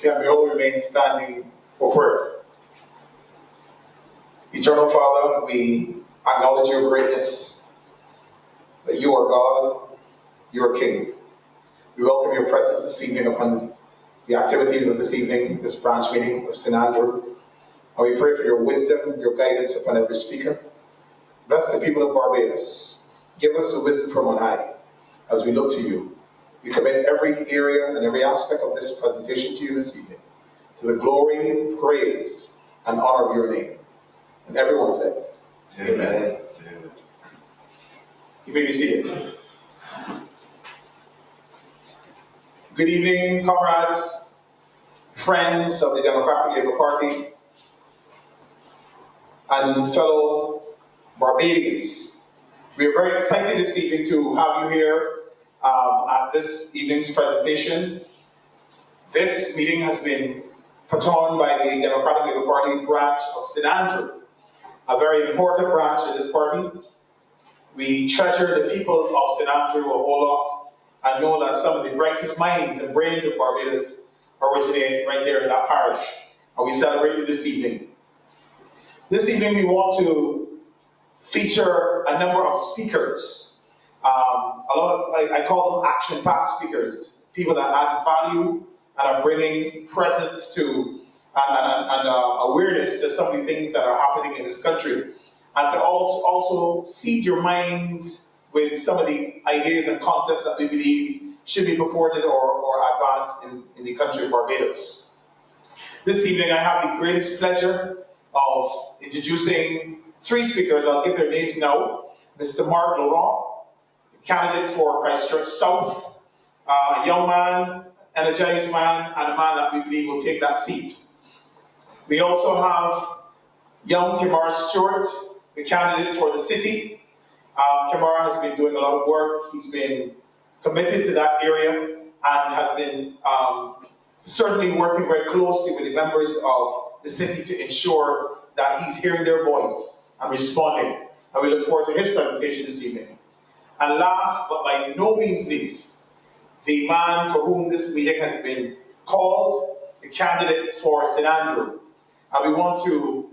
Can we all remain standing for prayer? Eternal Father, we acknowledge your greatness, that you are God, you are King. We welcome your presence this evening upon the activities of this evening, this branch meeting of St. Andrew. And we pray for your wisdom, your guidance upon every speaker. Bless the people of Barbados. Give us the wisdom from on high as we look to you. We commit every area and every aspect of this presentation to you this evening, to the glory, praise, and honor of your name. And everyone said, Amen. Amen. You may be seated. Good evening, comrades, friends of the Democratic Labour Party, and fellow Barbadians. We are very excited this evening to have you here at this evening's presentation. This meeting has been put on by the Democratic Labour Party branch of St. Andrew, a very important branch of this party. We treasure the people of St. Andrew a whole lot and know that some of the brightest minds and brains of Barbados originate right there in that parish. And we celebrate you this evening. This evening we want to feature a number of speakers. A lot of, I call them action-packed speakers, people that add value and are bringing presence to and awareness to some of the things that are happening in this country, and to also seed your minds with some of the ideas and concepts that we believe should be purported or advanced in the country of Barbados. This evening I have the greatest pleasure of introducing three speakers. I'll give their names now. Mr. Marc, Laurent, candidate for Christchurch South, a young man, energized man, and a man that we believe will take that seat. We also have young Kemar Stuart, the candidate for the city. Kemar has been doing a lot of work. He's been committed to that area and has been certainly working very closely with the members of the city to ensure that he's hearing their voice and responding. And we look forward to his presentation this evening. And last, but by no means least, the man for whom this meeting has been called, the candidate for St. Andrew. And we want to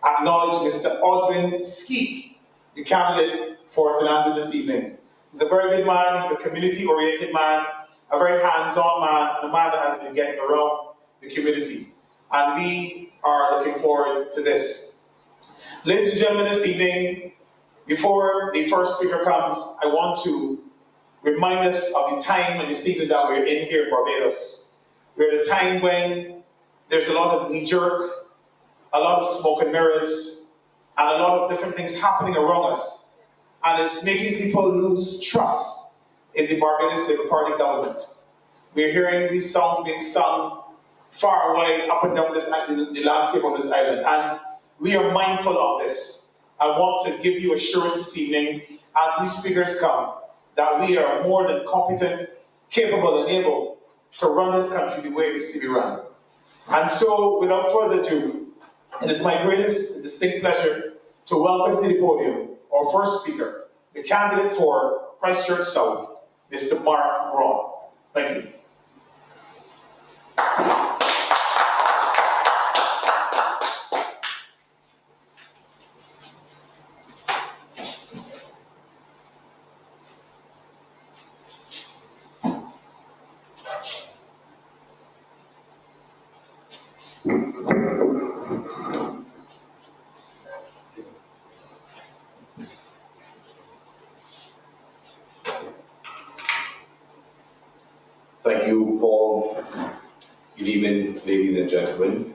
acknowledge Mr. Oldwin, Skeete, the candidate for St. Andrew this evening. He's a very good man, he's a community-oriented man, a very hands-on man, and a man that has been getting around the community. And we are looking forward to this. Ladies and gentlemen, this evening, before the first speaker comes, I want to remind us of the time and the season that we're in here in Barbados. We're at a time when there's a lot of knee-jerk, a lot of smoke and mirrors, and a lot of different things happening around us. And it's making people lose trust in the Barbados Labour Party government. We're hearing these songs being sung far away up and down the landscape of this island. And we are mindful of this. I want to give you assurance this evening, as these speakers come, that we are more than competent, capable, and able to run this country the way it is to be run. And so, without further ado, it is my greatest distinct pleasure to welcome to the podium our first speaker, the candidate for Christchurch South, Mr. Marc Laurent. Thank you. Thank you, Paul. Good evening, ladies and gentlemen.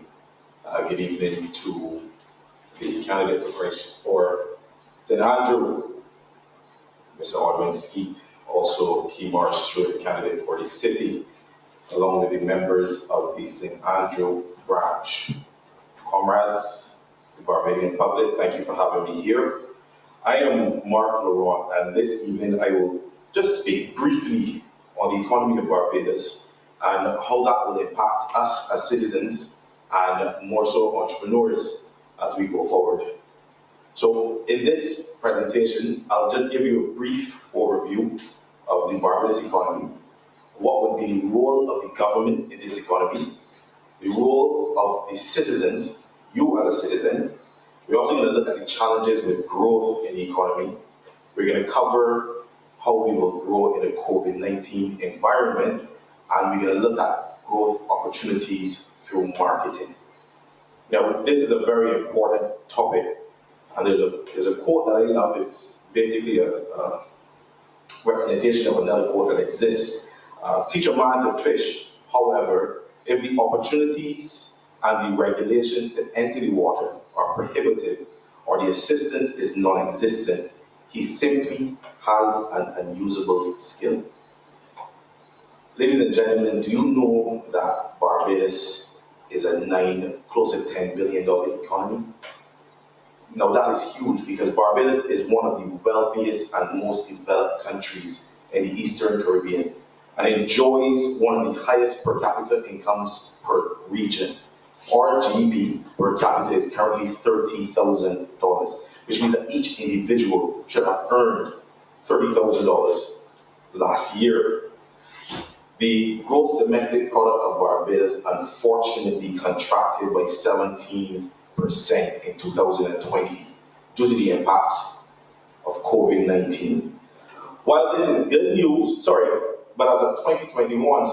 Good evening to the candidate for St. Andrew, Mr. Oldwin, Skeete, also Kemar, Stuart, candidate for the city, along with the members of the St. Andrew branch. Comrades, the Barbadian public, thank you for having me here. I am Marc Laurent, and this evening I will just speak briefly on the economy of Barbados and how that will impact us as citizens and more so entrepreneurs as we go forward. So in this presentation, I'll just give you a brief overview of the Barbados economy, what would be the role of the government in this economy, the role of the citizens, you as a citizen. We're also going to look at the challenges with growth in the economy. We're going to cover how we will grow in a COVID-19 environment, and we're going to look at growth opportunities through marketing. Now, this is a very important topic, and there's a quote that I love. It's basically a representation of another quote that exists. Teach a man to fish, however, if the opportunities and the regulations to enter the water are prohibitive or the assistance is non-existent, he simply has an unusable skill. Ladies and gentlemen, do you know that Barbados is a close to $10 billion economy? Now that is huge because Barbados is one of the wealthiest and most developed countries in the Eastern Caribbean and enjoys one of the highest per capita incomes per region. Our GDP per capita is currently $30,000, which means that each individual should have earned $30,000 last year. The gross domestic product of Barbados unfortunately contracted by 17% in 2020 due to the impact of COVID-19. While this is good news, but as of 2021,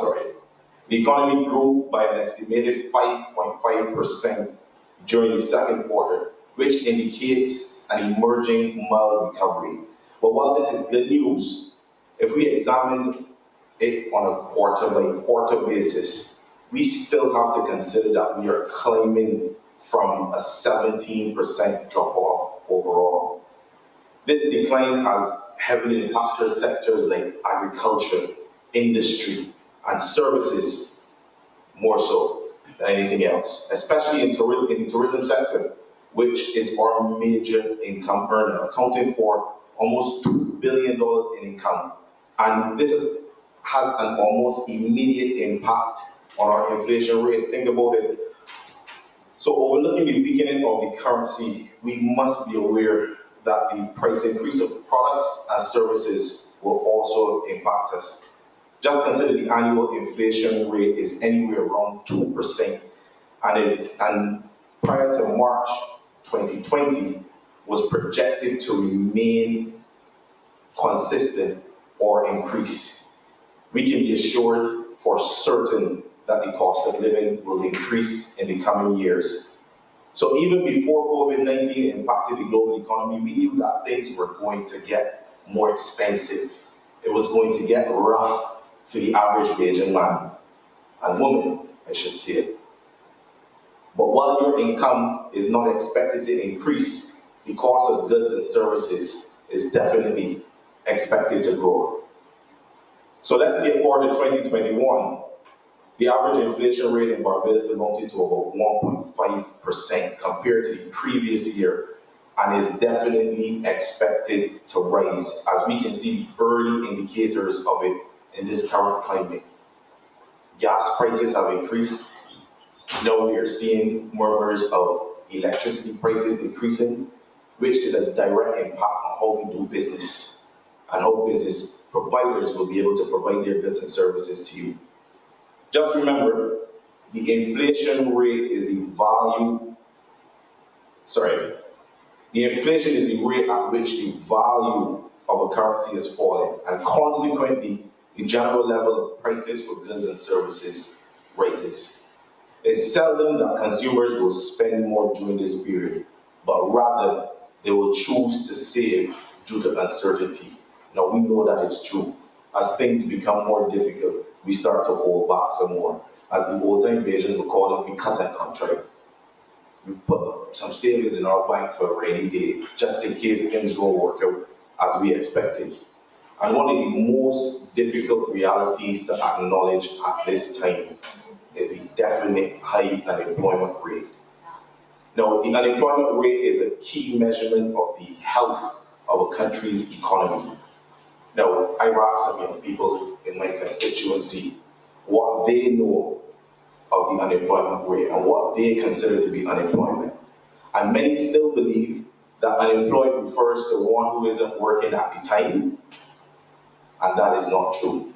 the economy grew by an estimated 5.5% during the second quarter, which indicates an emerging mild recovery. But while this is good news, if we examine it on a quarter-by-quarter basis, we still have to consider that we are climbing from a 17% drop-off overall. This decline has heavily impacted sectors like agriculture, industry, and services more so than anything else, especially in the tourism sector, which is our major income earner, accounting for almost $2 billion in income. And this has an almost immediate impact on our inflation rate. Think about it. So overlooking the weakening of the currency, we must be aware that the price increase of products and services will also impact us. Just consider the annual inflation rate is anywhere around 2%, and prior to March 2020 was projected to remain consistent or increase. We can be assured for certain that the cost of living will increase in the coming years. So even before COVID-19 impacted the global economy, we knew that things were going to get more expensive. It was going to get rough for the average Bajan man and woman, I should say. But while your income is not expected to increase, the cost of goods and services is definitely expected to grow. So let's get forward to 2021. The average inflation rate in Barbados amounted to about 1.5% compared to the previous year, and is definitely expected to rise, as we can see the early indicators of it in this current climate. Gas prices have increased. Now we are seeing murmurs of electricity prices increasing, which is a direct impact on how we do business and how business providers will be able to provide their goods and services to you. Just remember, the inflation rate is the inflation is the rate at which the value of a currency is falling, and consequently, the general level of prices for goods and services rises. It's seldom that consumers will spend more during this period, but rather they will choose to save due to uncertainty. Now we know that it's true. As things become more difficult, we start to hold back some more. As the old-time Bajans would call it, we cut and contrive. We put some savings in our bank for a rainy day, just in case things don't work out as we expected. And one of the most difficult realities to acknowledge at this time is the definite high unemployment rate. Now, the unemployment rate is a key measurement of the health of a country's economy. Now, I've asked some young people in my constituency what they know of the unemployment rate and what they consider to be unemployment. And many still believe that unemployed refers to one who isn't working at the time, and that is not true.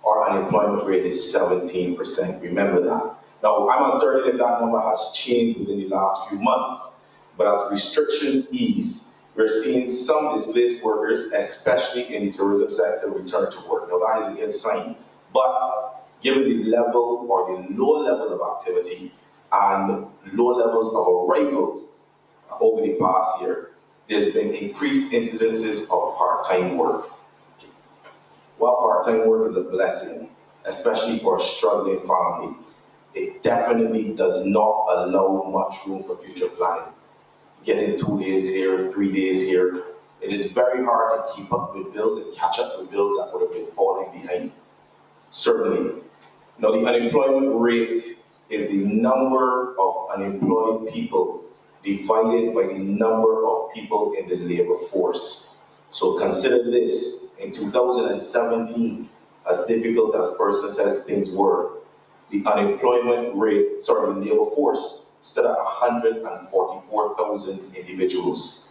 Our unemployment rate is 17%, remember that. Now, I'm uncertain if that number has changed within the last few months, but as restrictions ease, we're seeing some displaced workers, especially in the tourism sector, return to work. Now, that is a good sign. But given the level or the low level of activity and low levels of arrivals over the past year, there's been increased incidences of part-time work. While part-time work is a blessing, especially for a struggling family, it definitely does not allow much room for future planning. Getting 2 days here, 3 days here, it is very hard to keep up with bills and catch up with bills that would have been falling behind. Certainly. Now, the unemployment rate is the number of unemployed people divided by the number of people in the labor force. So consider this, in 2017, as difficult as person says things were, the unemployment rate, the labor force, stood at 144,000 individuals.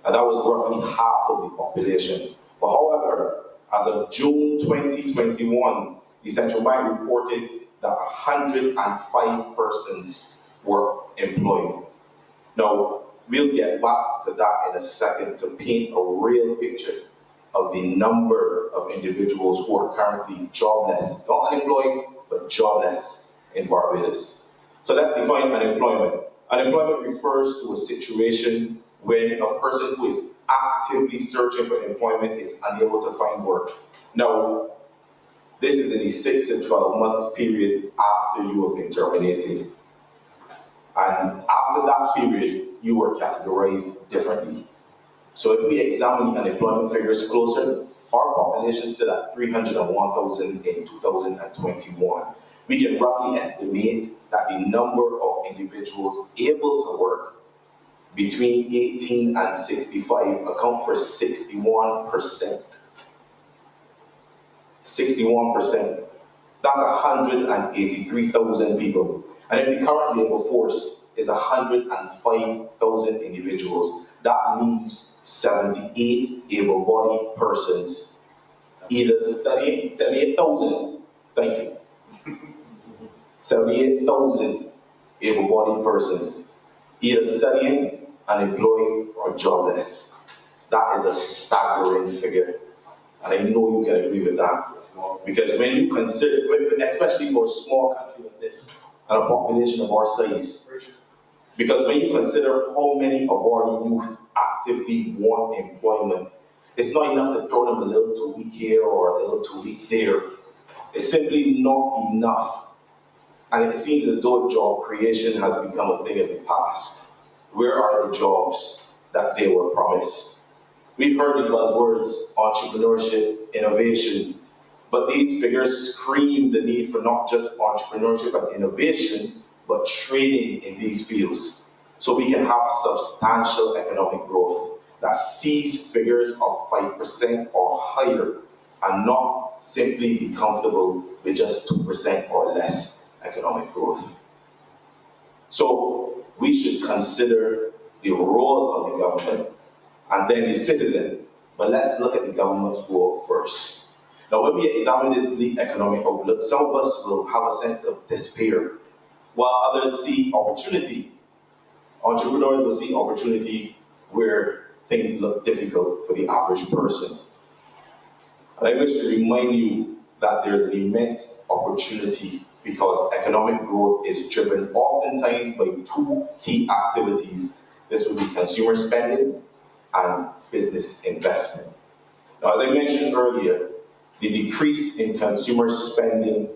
And that was roughly half of the population. But however, as of June 2021, the central bank reported that 105 persons were employed. Now, we'll get back to that in a second to paint a real picture of the number of individuals who are currently jobless, not unemployed, but jobless in Barbados. So let's define unemployment. Unemployment refers to a situation when a person who is actively searching for employment is unable to find work. Now, this is in the 6 to 12-month period after you have been terminated. And after that period, you are categorized differently. So if we examine the unemployment figures closer, our population stood at 301,000 in 2021. We can roughly estimate that the number of individuals able to work between 18 and 65 account for 61%. 61%. That's 183,000 people. And if the current labor force is 105,000 individuals, that leaves 78 able-bodied persons either studying, 78,000, thank you. 78,000 able-bodied persons either studying, unemployed, or jobless. That is a staggering figure. And I know you can agree with that. Because when you consider, especially for a small country like this, and a population of our size, because when you consider how many of our youth actively want employment, it's not enough to throw them a little too weak here or a little too weak there. It's simply not enough. And it seems as though job creation has become a thing of the past. Where are the jobs that they were promised? We've heard the buzzwords, entrepreneurship, innovation, but these figures scream the need for not just entrepreneurship and innovation, but training in these fields, so we can have substantial economic growth that sees figures of 5% or higher and not simply be comfortable with just 2% or less economic growth. So we should consider the role of the government and then the citizen, but let's look at the government's role first. Now, when we examine this bleak economic outlook, some of us will have a sense of despair, while others see opportunity. Entrepreneurs will see opportunity where things look difficult for the average person. And I wish to remind you that there's an immense opportunity because economic growth is driven oftentimes by two key activities. This would be consumer spending and business investment. Now, as I mentioned earlier, the decrease in consumer spending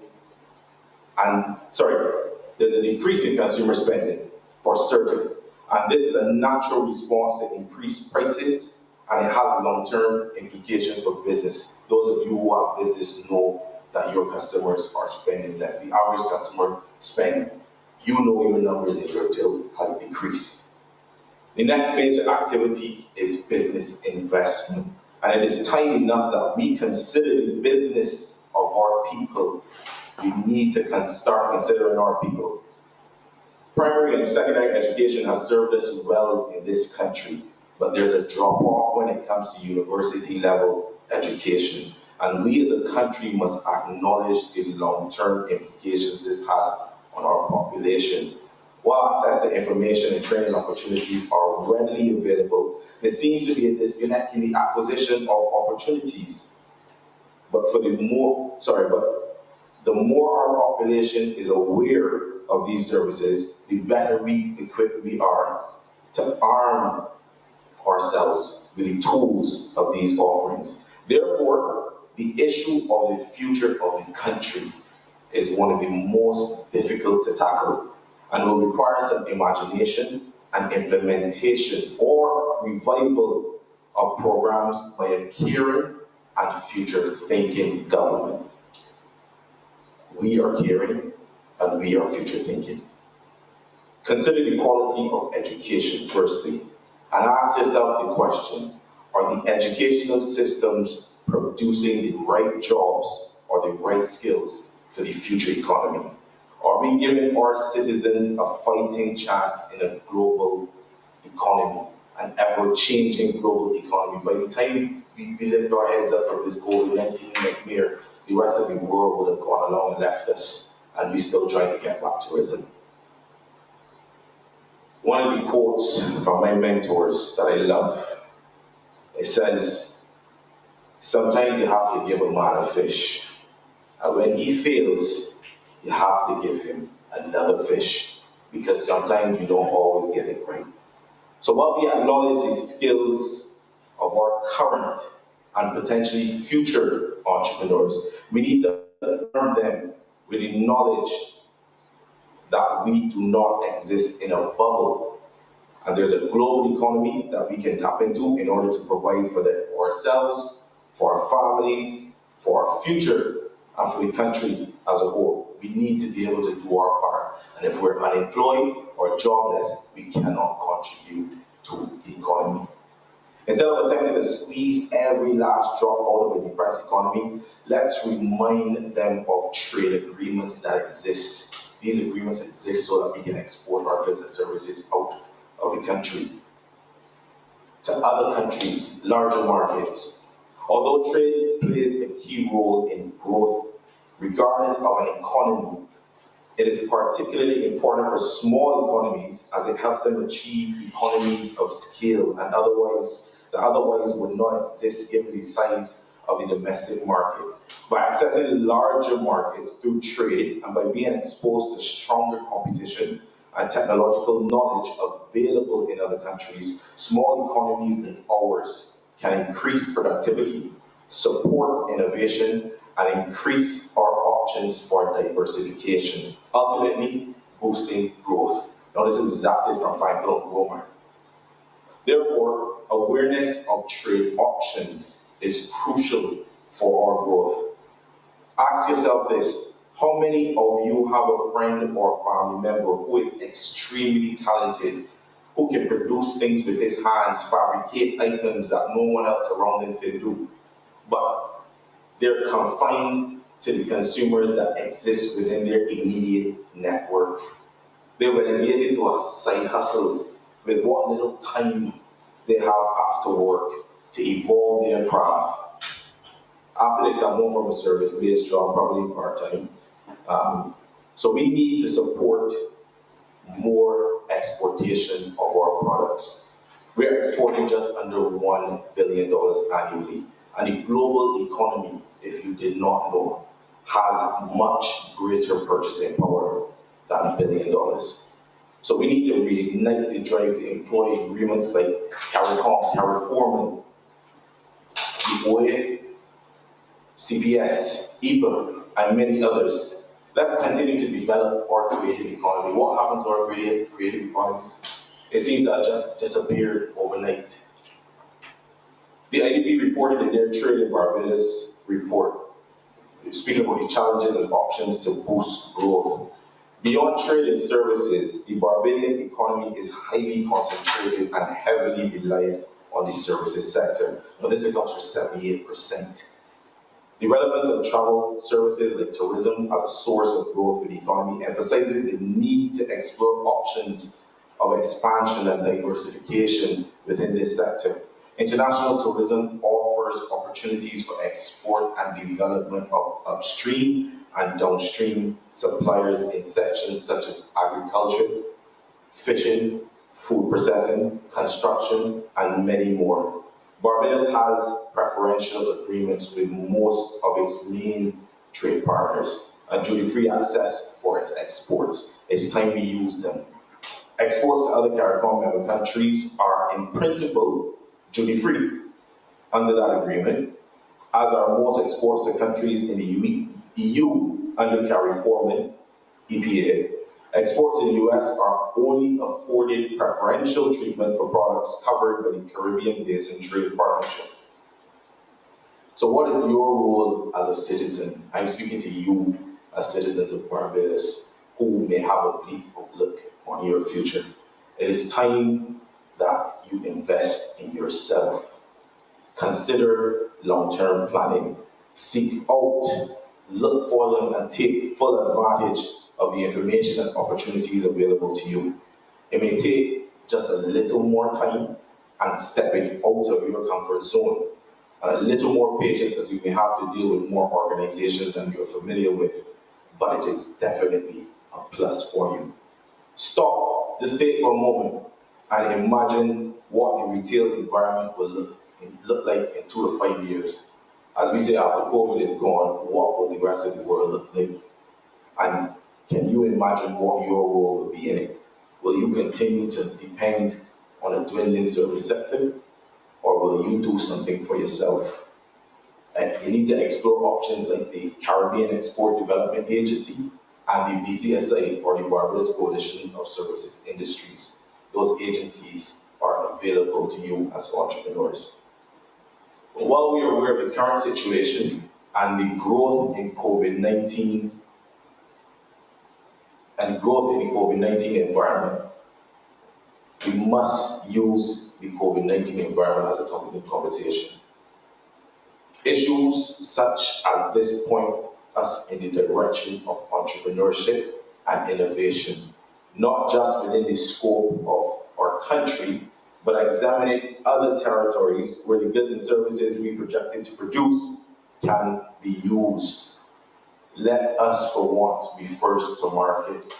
there's a decrease in consumer spending for certain. And this is a natural response to increased prices, and it has long-term implications for business. Those of you who have business know that your customers are spending less. The average customer spend, you know your numbers in your till has decreased. The next major activity is business investment. And it is time enough that we consider the business of our people. We need to start considering our people. Primary and secondary education has served us well in this country, but there's a drop-off when it comes to university level education. And we as a country must acknowledge the long-term implications this has on our population. While access to information and training opportunities are readily available, there seems to be a disconnect in the acquisition of opportunities. But the more our population is aware of these services, the better equipped we are to arm ourselves with the tools of these offerings. Therefore, the issue of the future of the country is one of the most difficult to tackle and will require some imagination and implementation or revival of programs by a caring and future-thinking government. We are caring and we are future-thinking. Consider the quality of education firstly, and ask yourself the question, are the educational systems producing the right jobs or the right skills for the future economy? Are we giving our citizens a fighting chance in a global economy, an ever-changing global economy? By the time we lift our heads up from this COVID-19 nightmare, the rest of the world would have gone along and left us, and we're still trying to get back to rhythm. One of the quotes from my mentors that I love, it says, sometimes you have to give a man a fish, and when he fails, you have to give him another fish, because sometimes you don't always get it right. So while we acknowledge the skills of our current and potentially future entrepreneurs, we need to arm them with the knowledge that we do not exist in a bubble. And there's a global economy that we can tap into in order to provide for ourselves, for our families, for our future, and for the country as a whole. We need to be able to do our part. And if we're unemployed or jobless, we cannot contribute to the economy. Instead of attempting to squeeze every last drop out of a depressed economy, let's remind them of trade agreements that exist. These agreements exist so that we can export our goods and services out of the country to other countries, larger markets. Although trade plays a key role in growth, regardless of an economy, it is particularly important for small economies as it helps them achieve economies of scale that otherwise would not exist given the size of the domestic market. By accessing larger markets through trade and by being exposed to stronger competition and technological knowledge available in other countries, small economies like ours can increase productivity, support innovation, and increase our options for diversification, ultimately boosting growth. Now, this is adapted from Michael Romer. Therefore, awareness of trade options is crucial for our growth. Ask yourself this: how many of you have a friend or family member who is extremely talented, who can produce things with his hands, fabricate items that no one else around him can do, but they're confined to the consumers that exist within their immediate network? They're relegated to a side hustle with what little time they have after work to evolve their craft. After they come home from a service-based job, probably part-time. So we need to support more exportation of our products. We're exporting just under $1 billion annually. And the global economy, if you did not know, has much greater purchasing power than $1 billion. So we need to reignite the drive to employ agreements like CARICOM, CARIFORMAN, the OA, CPS, EPA, and many others. Let's continue to develop our creative economy. What happened to our creative economy? It seems to have just disappeared overnight. The IDB reported in their Trade in Barbados report, speaking about the challenges and options to boost growth. Beyond trade and services, the Barbadian economy is highly concentrated and heavily reliant on the services sector. Now, this accounts for 78%. The relevance of travel services like tourism as a source of growth for the economy emphasizes the need to explore options of expansion and diversification within this sector. International tourism offers opportunities for export and development of upstream, and downstream suppliers in sections such as agriculture, fishing, food processing, construction, and many more. Barbados has preferential agreements with most of its main trade partners and duty-free access for its exports. It's time we use them. Exports to other CARICOM member countries are, in principle, duty-free under that agreement, as are most exports to countries in the EU under CARIFORMAN EPA. Exports to the US are only afforded preferential treatment for products covered by the Caribbean Basin Trade Partnership. So what is your role as a citizen? I'm speaking to you as citizens of Barbados who may have a bleak outlook on your future. It is time that you invest in yourself. Consider long-term planning. Seek out, look for them, and take full advantage of the information and opportunities available to you. It may take just a little more time and stepping out of your comfort zone, and a little more patience, as you may have to deal with more organizations than you're familiar with, but it is definitely a plus for you. Stop, just take for a moment and imagine what the retail environment will look like in 2 to 5 years. As we say, after COVID is gone, what will the rest of the world look like? And can you imagine what your role will be in it? Will you continue to depend on a dwindling service sector, or will you do something for yourself? And you need to explore options like the Caribbean Export Development Agency and the BCSI, or the Barbados Coalition of Services Industries. Those agencies are available to you as entrepreneurs. But while we are aware of the current situation and the growth in COVID-19 environment, we must use the COVID-19 environment as a topic of conversation. Issues such as this point us in the direction of entrepreneurship and innovation, not just within the scope of our country, but examining other territories where the goods and services we projected to produce can be used. Let us, for once, be first to market.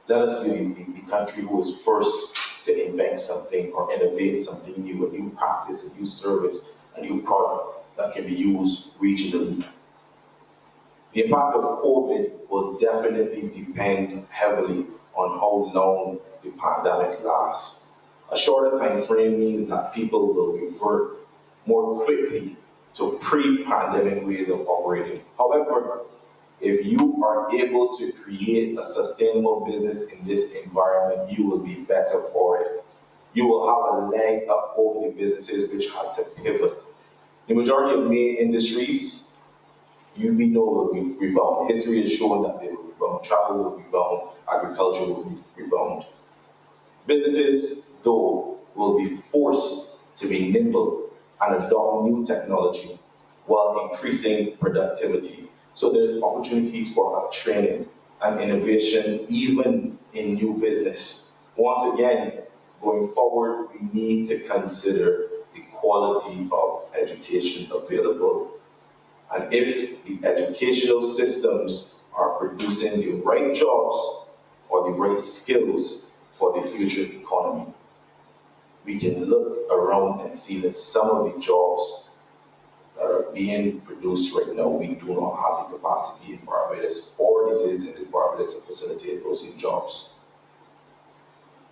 Let us be the country who is first to invent something or innovate something new, a new practice, a new service, a new product that can be used regionally. The impact of COVID will definitely depend heavily on how long the pandemic lasts. A shorter time frame means that people will revert more quickly to pre-pandemic ways of operating. However, if you are able to create a sustainable business in this environment, you will be better for it. You will have a leg up over the businesses which had to pivot. The majority of main industries, we know will rebound. History has shown that they will rebound. Travel will rebound. Agriculture will rebound. Businesses, though, will be forced to be nimble and adopt new technology while increasing productivity. So there's opportunities for training and innovation even in new business. Once again, going forward, we need to consider the quality of education available. And if the educational systems are producing the right jobs or the right skills for the future economy, we can look around and see that some of the jobs that are being produced right now, we do not have the capacity in Barbados or the citizens in Barbados to facilitate those new jobs.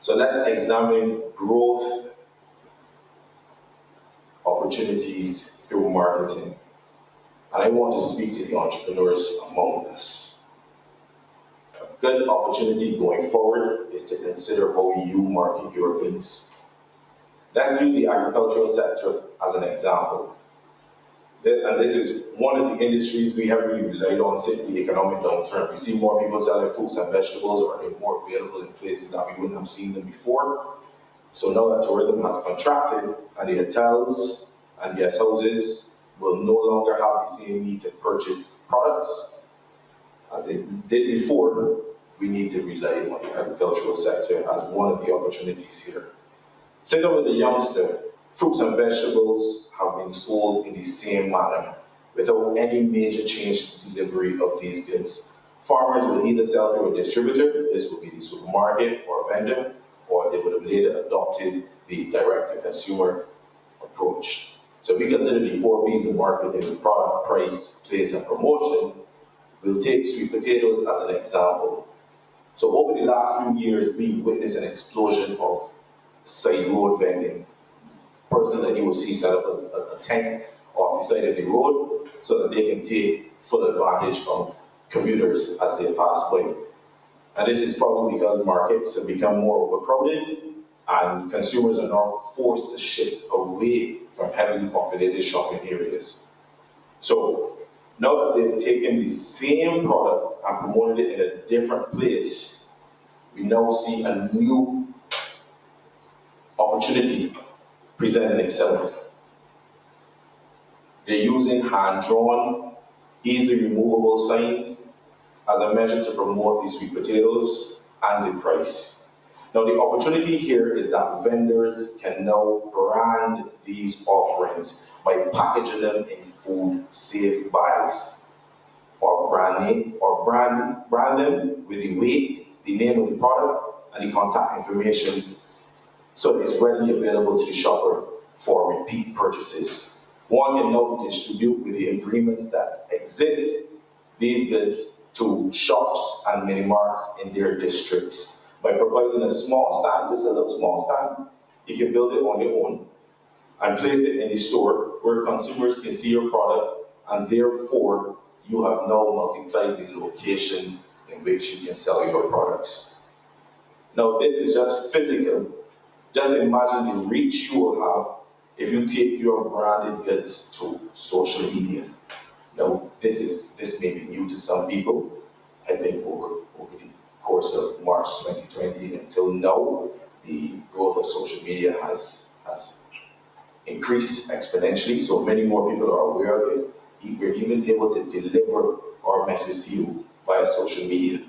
So let's examine growth opportunities through marketing. And I want to speak to the entrepreneurs among us. A good opportunity going forward is to consider how you market your goods. Let's use the agricultural sector as an example. And this is one of the industries we have really relied on since the economic downturn. We see more people selling fruits and vegetables, or they're more available in places that we wouldn't have seen them before. So now that tourism has contracted, and the hotels and guest houses will no longer have the same need to purchase products as they did before, we need to rely on the agricultural sector as one of the opportunities here. Since I was a youngster, fruits and vegetables have been sold in the same manner without any major change to delivery of these goods. Farmers will either sell through a distributor, this would be the supermarket or a vendor, or they would have later adopted the direct-to-consumer approach. So if we consider the 4 P's of marketing: product, price, place, and promotion, we'll take sweet potatoes as an example. So over the last few years, we witnessed an explosion of side road vending. Persons that you will see set up a tent off the side of the road so that they can take full advantage of commuters as they pass by. And this is probably because markets have become more overcrowded and consumers are now forced to shift away from heavily populated shopping areas. So now that they've taken the same product and promoted it in a different place, we now see a new opportunity presenting itself. They're using hand-drawn, easily removable signs as a measure to promote the sweet potatoes and the price. Now the opportunity here is that vendors can now brand these offerings by packaging them in food-safe bags, or brand them with the weight, the name of the product, and the contact information, so it's readily available to the shopper for repeat purchases. One can now distribute with the agreements that exist these goods to shops and mini-marts in their districts. By providing a small stand, just a little small stand, you can build it on your own and place it in the store where consumers can see your product, and therefore you have now multiplied the locations in which you can sell your products. Now this is just physical. Just imagine the reach you will have if you take your branded goods to social media. Now, this may be new to some people. I think over the course of March 2020 until now, the growth of social media has increased exponentially, so many more people are aware of it. We're even able to deliver our message to you via social media.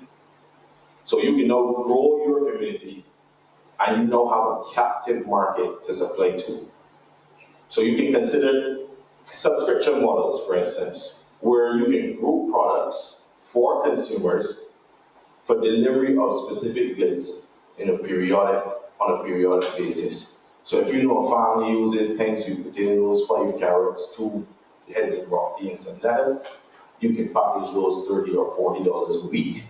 So you can now grow your community and you now have a captive market to supply to. So you can consider subscription models, for instance, where you can group products for consumers for delivery of specific goods on a periodic basis. So if you know a family uses 10 sweet potatoes, 5 carrots, 2 heads of broccoli, and some lettuce, you can package those $30 or $40 a week,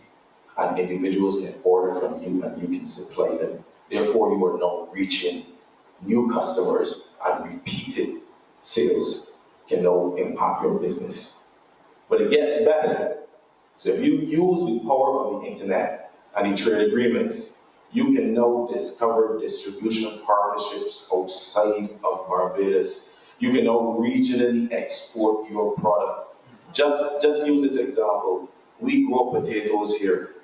and individuals can order from you and you can supply them. Therefore, you are now reaching new customers, and repeated sales can now impact your business. But it gets better. So if you use the power of the internet and the trade agreements, you can now discover distribution partnerships outside of Barbados. You can now regionally export your product. Just use this example. We grow potatoes here,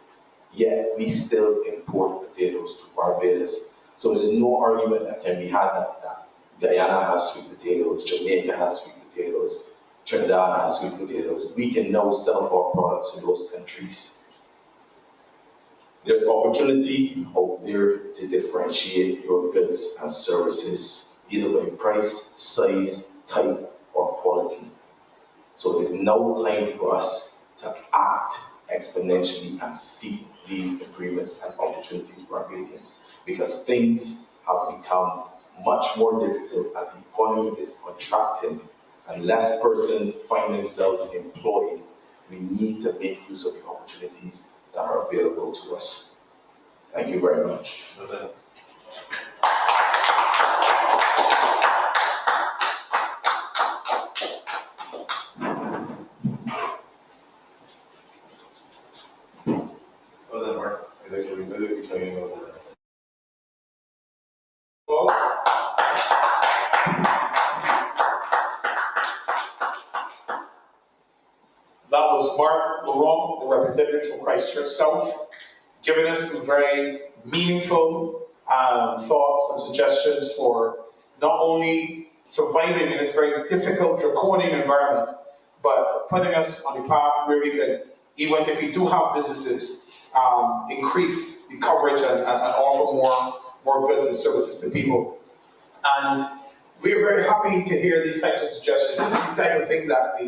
yet we still import potatoes to Barbados. So there's no argument that can be had that Guyana has sweet potatoes, Jamaica has sweet potatoes, Trinidad has sweet potatoes. We can now sell our products in those countries. There's opportunity out there to differentiate your goods and services, either by price, size, type, or quality. So there's now time for us to act exponentially and seek these agreements and opportunities for Barbadians, because things have become much more difficult as the economy is contracting and less persons find themselves employed. We need to make use of the opportunities that are available to us. Thank you very much. Well then, Marc, I'd like to remove the training over. That was Marc, Laurent, the representative from Christchurch South, giving us some very meaningful thoughts and suggestions for not only surviving in this very difficult, draconian environment, but putting us on the path where we could, even if we do have businesses, increase the coverage and offer more goods and services to people. And we're very happy to hear these types of suggestions. This is the type of thing that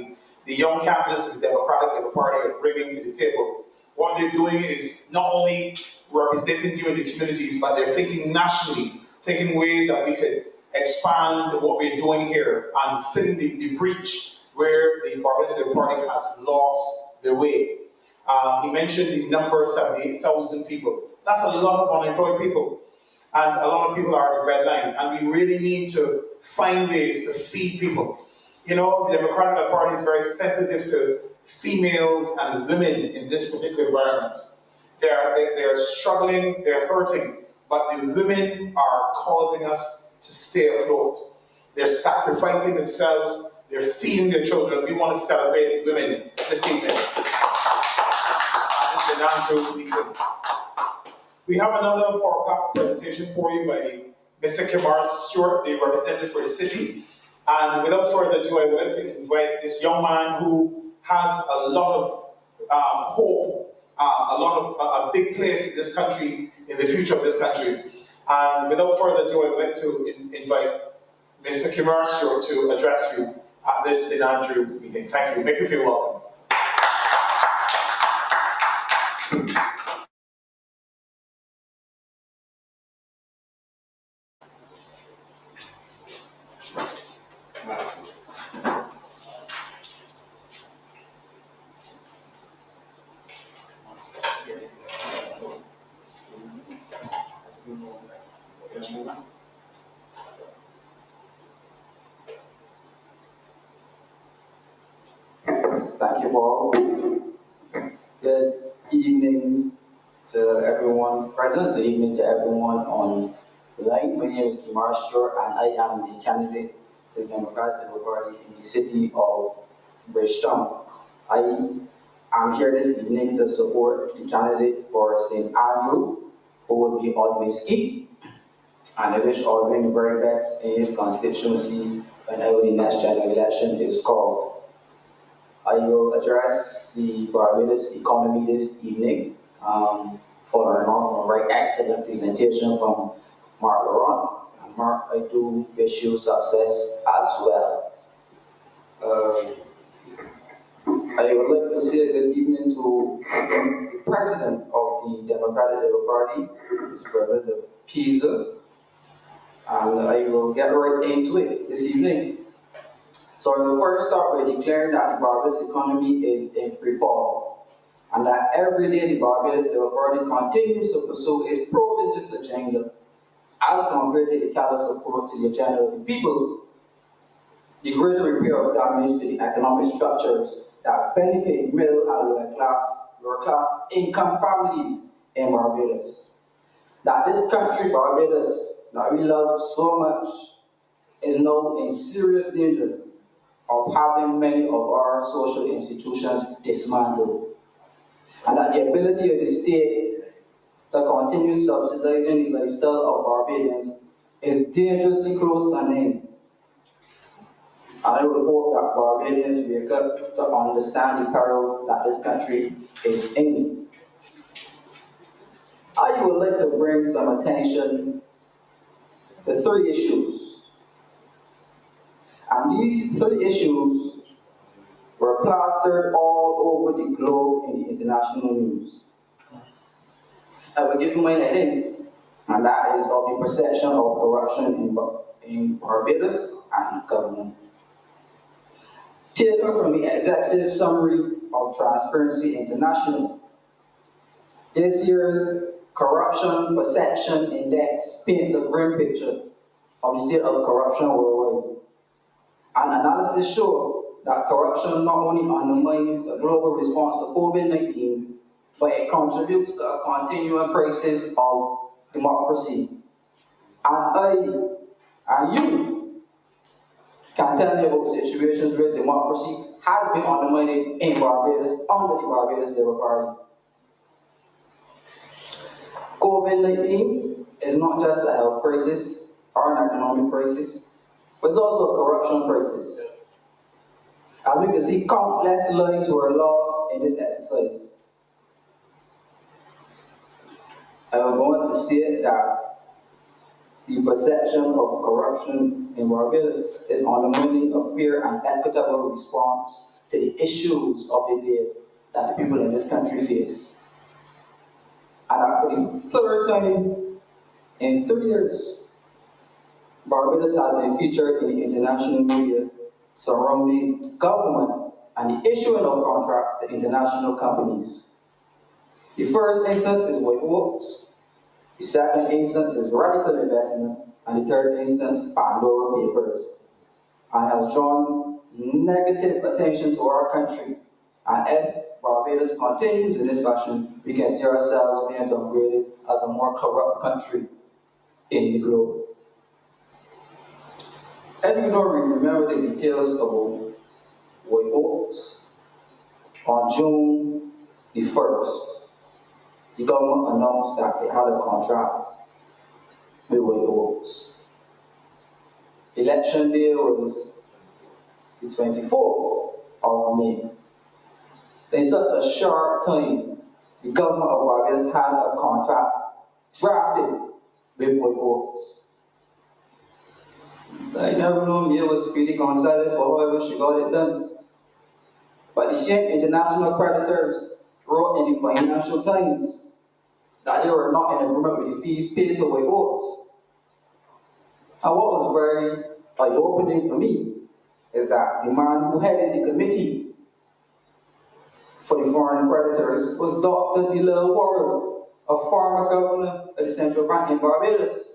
the young candidates of the Democratic Labour Party are bringing to the table what they're doing is not only representing you in the communities, but they're thinking nationally, thinking ways that we could expand what we're doing here and filling the breach where the Barbados Labour Party has lost their way. He mentioned the number 78,000 people. That's a lot of unemployed people. And a lot of people are at the red line. And we really need to find ways to feed people. You know, the Democratic Party is very sensitive to females and women in this particular environment. They're struggling, they're hurting, but the women are causing us to stay afloat. They're sacrificing themselves, they're feeding their children. We want to celebrate women this evening. This is an Andrew meeting. We have another PowerPoint presentation for you by Mr. Kemar, Stuart, the representative for the city. And without further ado, I would like to invite this young man who has a lot of hope, a big place in this country, in the future of this country. And without further ado, I would like to invite Mr. Kemar Stuart to address you at this St. Andrew meeting. Thank you. Make you feel welcome. Thank you all. Good evening to everyone present. Good evening to everyone on the line. My name is Kemar Stuart, and I am the candidate for the Democratic Labour Party in the city of Bridgetown. I am here this evening to support the candidate for St. Andrew, who would be Oldwin Skeete, and I wish Oldwin the very best in his constituency whenever the next general election is called. I will address the Barbados economy this evening, following on from a very excellent presentation from Marc Laurent. And Marc, I do wish you success as well. I would like to say good evening to the president of the Democratic Labour Party, Mr. President Pisa, and I will get right into it this evening. So I will first start by declaring that the Barbados economy is in free fall, and that every day the Barbados Labour Party continues to pursue its pro-business agenda as compared to the callous approach to the agenda of the people. The greater repair of damage to the economic structures that benefit middle and lower class income families in Barbados. That this country, Barbados, that we love so much, is now in serious danger of having many of our social institutions dismantled, and that the ability of the state to continue subsidizing the lifestyle of Barbadians is dangerously close to an end. And I would hope that Barbadians wake up to understand the peril that this country is in. I would like to bring some attention to three issues. And these three issues were plastered all over the globe in the international news. I will give you my heading, and that is of the perception of corruption in Barbados and government. Taken from the executive summary of Transparency International, this year's Corruption Perception Index paints a grim picture of the state of corruption worldwide. An analysis showed that corruption not only undermines a global response to COVID-19, but it contributes to a continuing crisis of democracy. And you can tell me about situations where democracy has been undermined in Barbados under the Barbados Labour Party. COVID-19 is not just a health crisis or an economic crisis, but it's also a corruption crisis. As we can see, countless lives were lost in this exercise. I am going to state that the perception of corruption in Barbados is undermining a fair and equitable response to the issues of the day that the people in this country face. And that for the third time in 3 years, Barbados has been featured in the international media surrounding government and the issuing of contracts to international companies. The first instance is White Oaks, the second instance is Radical Investment, and the third instance, Pandora Papers, and has drawn negative attention to our country. And if Barbados continues in this fashion, we can see ourselves being downgraded as a more corrupt country in the globe. If you don't remember the details of White Oaks, on June the 1st, the government announced that they had a contract with White Oaks. Election day was the 24th of May. In such a short time, the government of Barbados had a contract drafted with White Oaks. I never known Mia was Speedy Gonzalez for however she got it done. But the same international creditors wrote in the Financial Times that they were not in agreement with the fees paid to White Oaks. And what was very eye-opening for me is that the man who headed the committee for the foreign creditors was Dr. Delil Warren, a former governor of the Central Bank in Barbados.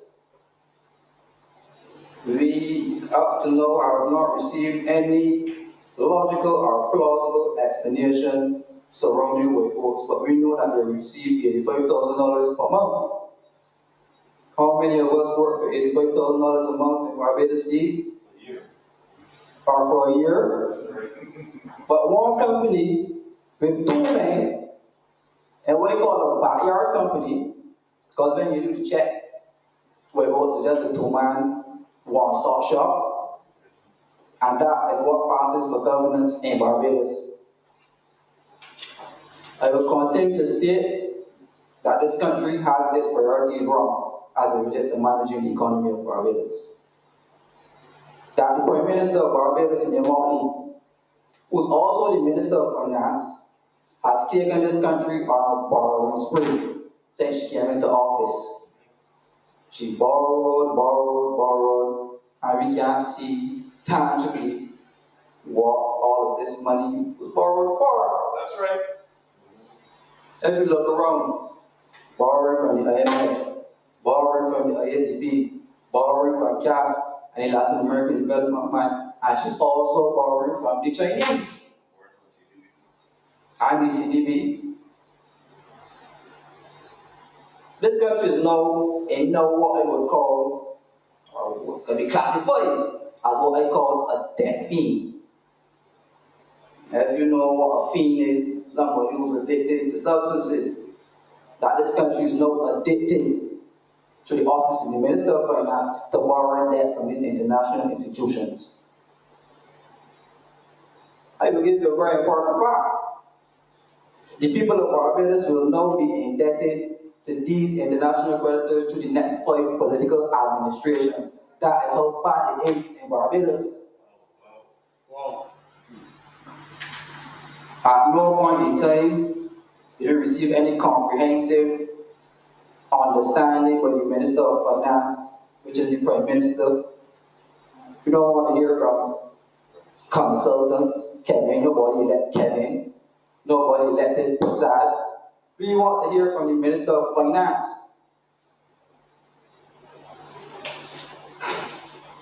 We, up to now, have not received any logical or plausible explanation surrounding White Oaks, but we know that they receive $85,000 per month. How many of us work for $85,000 a month in Barbados, Steve? A year. Or for a year? But one company with 2 men, and we call a backyard company, because when you do the checks, White Oaks is just a 2-man, one-stop shop, and that is what passes for governance in Barbados. I will continue to state that this country has its priorities wrong as it relates to managing the economy of Barbados. That the Prime Minister of Barbados, Kemar, who is also the Minister of Finance, has taken this country on a borrowing spree since she came into office. She borrowed, and we can't see tangibly what all of this money was borrowed for. That's right. If you look around, borrowing from the IMF, borrowing from the IADB, borrowing from CAF and the Latin American Development Bank, and she's also borrowing from the Chinese and the CDB. This country is now in what I would call, or what can be classified as what I call a debt fiend. If you know what a fiend is, somebody who's addicted to substances, that this country is now addicted to the office of the Minister of Finance to borrowing debt from these international institutions. I will give you a very important fact. The people of Barbados will now be indebted to these international creditors to the next 5 political administrations. That is how bad it is in Barbados. Wow. At no point in time did we receive any comprehensive understanding by the Minister of Finance, which is the Prime Minister. We don't want to hear from consultants, Kevin, nobody elected Kevin, nobody elected Prasad. We want to hear from the Minister of Finance.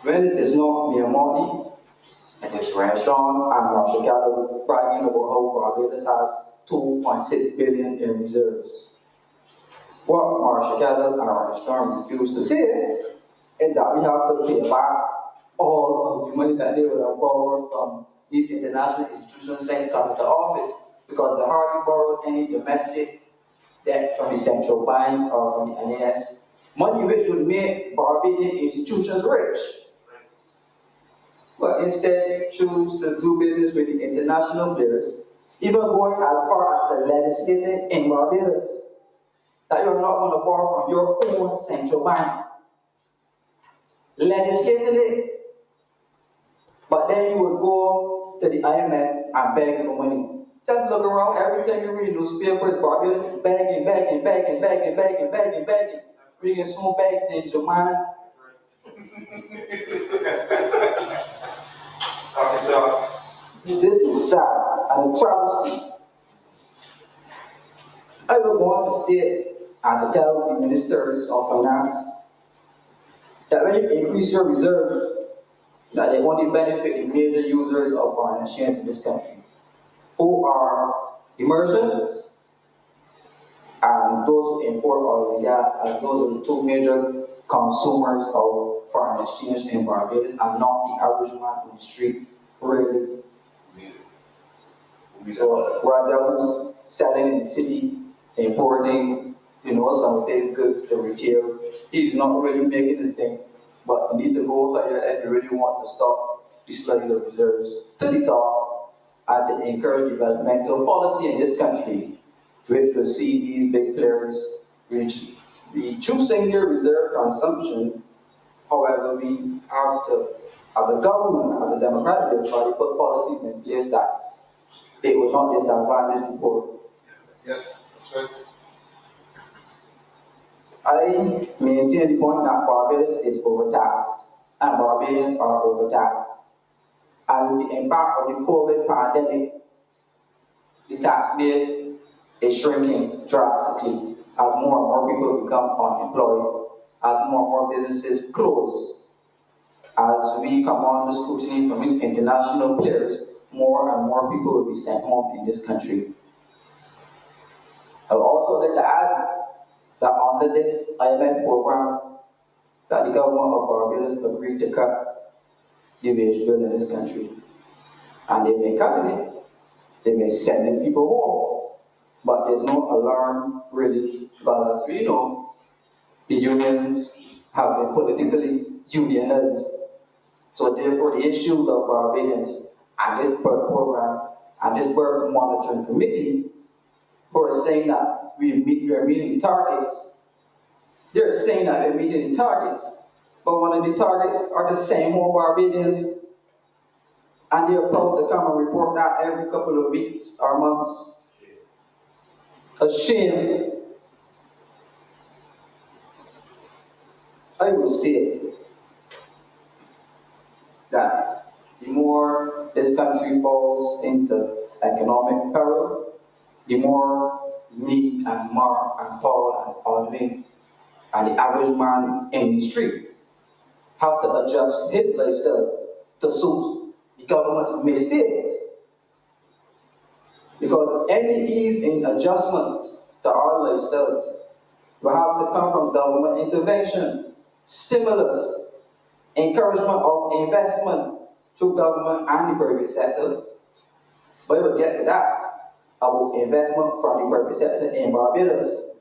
When it is not mere money, it is Laurent and Marc bragging about how Barbados has 2.6 billion in reserves. What Marc and Laurent refuse to say is that we have to pay back all of the money that they would have borrowed from these international institutions since coming to office, because they hardly borrowed any domestic debt from the central bank or from the NAS, money which would make Barbadian institutions rich. But instead choose to do business with the international players, even going as far as to legislate in Barbados that you're not going to borrow from your own central bank. Legislated it, but then you would go to the IMF and beg for money Just look around, every time you read newspapers, Barbados is begging, begging, begging, begging, begging, begging, begging. We can soon beg in Jamaica. This is sad and a travesty. I will go on to state and to tell the ministers of finance that when you increase your reserves, that they only benefit the major users of foreign exchange in this country, who are the merchants and those who import oil and gas, as those are the two major consumers of foreign exchange in Barbados, and not the average man in the street, really. So, while they're selling in the city, importing, some of his goods to retail, he's not really making a thing. But you need to go higher if you really want to stop displaying the reserves to the top and to encourage developmental policy in this country, which will see these big players reducing their reserve consumption. However, we have to, as a government, as a democratic body, put policies in place that it will not disadvantage the poor. Yes, that's right. I maintain the point that Barbados is overtaxed, and Barbadians are overtaxed. And with the impact of the COVID pandemic, the tax base is shrinking drastically as more and more people become unemployed, as more and more businesses close. As we come under scrutiny from these international players, more and more people will be sent home in this country. I would also like to add that under this IMF program, that the government of Barbados agreed to cut the wage bill in this country. And they've been cutting it. They've been sending people home. But there's no alarm, really, because as we know, the unions have been politically unionized. So therefore, the issues of Barbadians and this birth program and this birth monitoring committee, who are saying that we are meeting targets, they're saying that we're meeting the targets, but one of the targets are the same old Barbadians, and they're proud to come and report that every couple of weeks or months. A shame. I will state that the more this country falls into economic peril, the more me and Marc and Paul and Oldwin and the average man in the street have to adjust his lifestyle to suit the government's mistakes. Because any ease in adjustments to our lifestyles will have to come from government intervention, stimulus, encouragement of investment through government and the private sector. But we'll get to that about investment from the private sector in Barbados.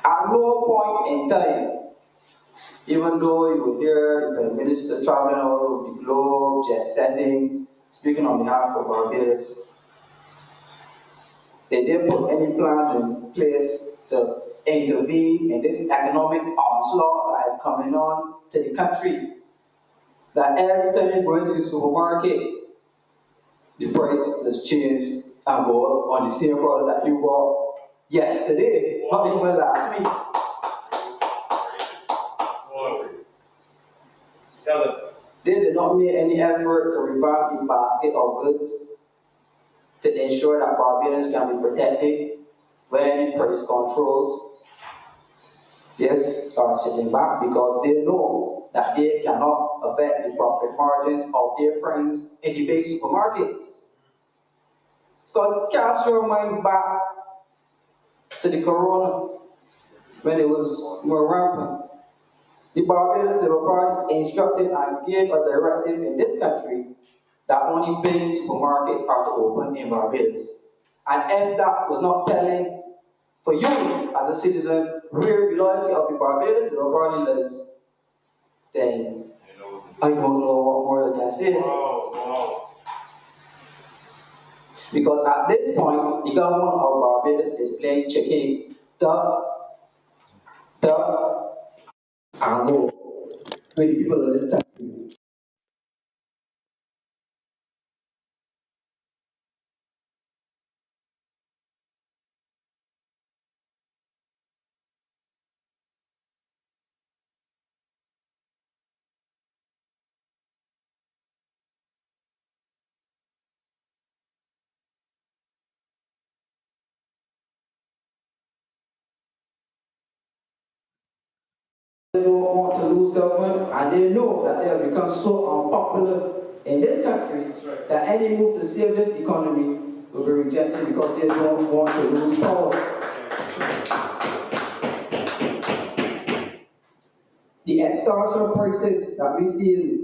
At no point in time, even though you will hear the Prime Minister traveling all over the globe, jet setting, speaking on behalf of Barbados, they didn't put any plans in place to intervene in this economic onslaught that is coming on to the country. That every time you go into the supermarket, the price has changed and go up on the same product that you bought yesterday, not even last week. Tell them. They did not make any effort to revamp the basket of goods to ensure that Barbadians can be protected when price controls, yes, are sitting back because they know that they cannot affect the profit margins of their friends in the big supermarkets. Because cast your minds back to the corona when it was more rampant. The Barbados Labour Party instructed and gave a directive in this country that only big supermarkets are to open in Barbados. And if that was not telling for you as a citizen where the loyalty of the Barbados Labour Party lies, then I don't know what more I can say. Wow. Because at this point, the government of Barbados is playing chicken, duck, and go with the people of this country. They don't want to lose government, and they know that they have become so unpopular in this country that any move to save this economy will be rejected because they don't want to lose power. The extortion prices that we feel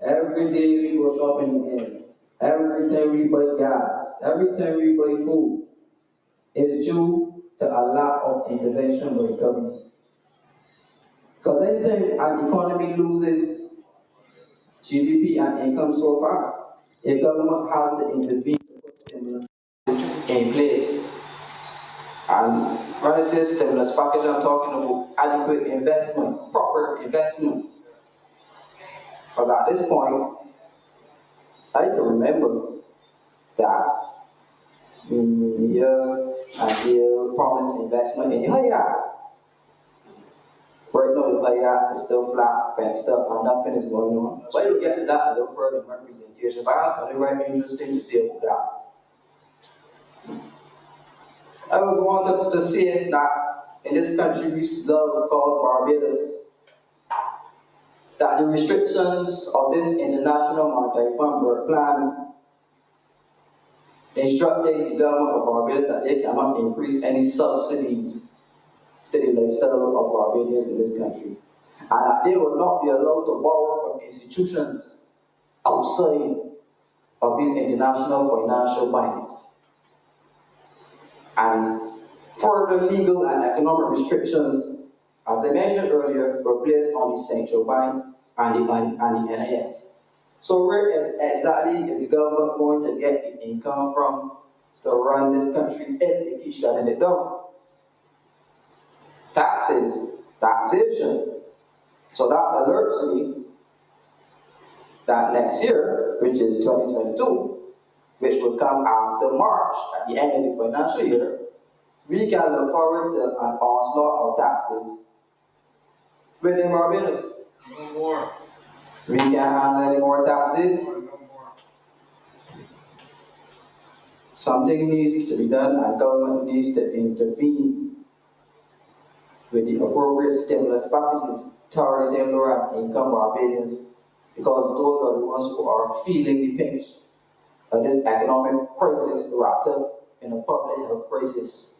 every day we go shopping again, every time we buy gas, every time we buy food, is due to a lack of intervention by the government. Because anytime an economy loses GDP and income so fast, the government has to intervene to put stimulus in place. And when I say stimulus package, I'm talking about adequate investment, proper investment. Because at this point, I can remember that you promised investment in your yard. Right now, the yard is still flat, fenced up, and nothing is going on. So you'll get to that a little further in my presentation, but I have something very interesting to say about that. I will go on to say that in this country we love called Barbados, that the restrictions of this International Monetary Fund were planned instructing the government of Barbados that they cannot increase any subsidies to the lifestyle of Barbadians in this country, and that they will not be allowed to borrow from institutions outside of these international financial banks. And further legal and economic restrictions, as I mentioned earlier, were placed on the central bank and the NIS. So where exactly is the government going to get the income from to run this country if they keep shutting it down? Taxes, taxation. So that alerts me that next year, which is 2022, which will come after March, at the end of the financial year, we can look forward to an onslaught of taxes within Barbados. No more. We can't handle any more taxes. No more. Something needs to be done, and government needs to intervene with the appropriate stimulus packages targeting lower income Barbadians, because those are the ones who are feeling the pinch of this economic crisis wrapped up in a public health crisis.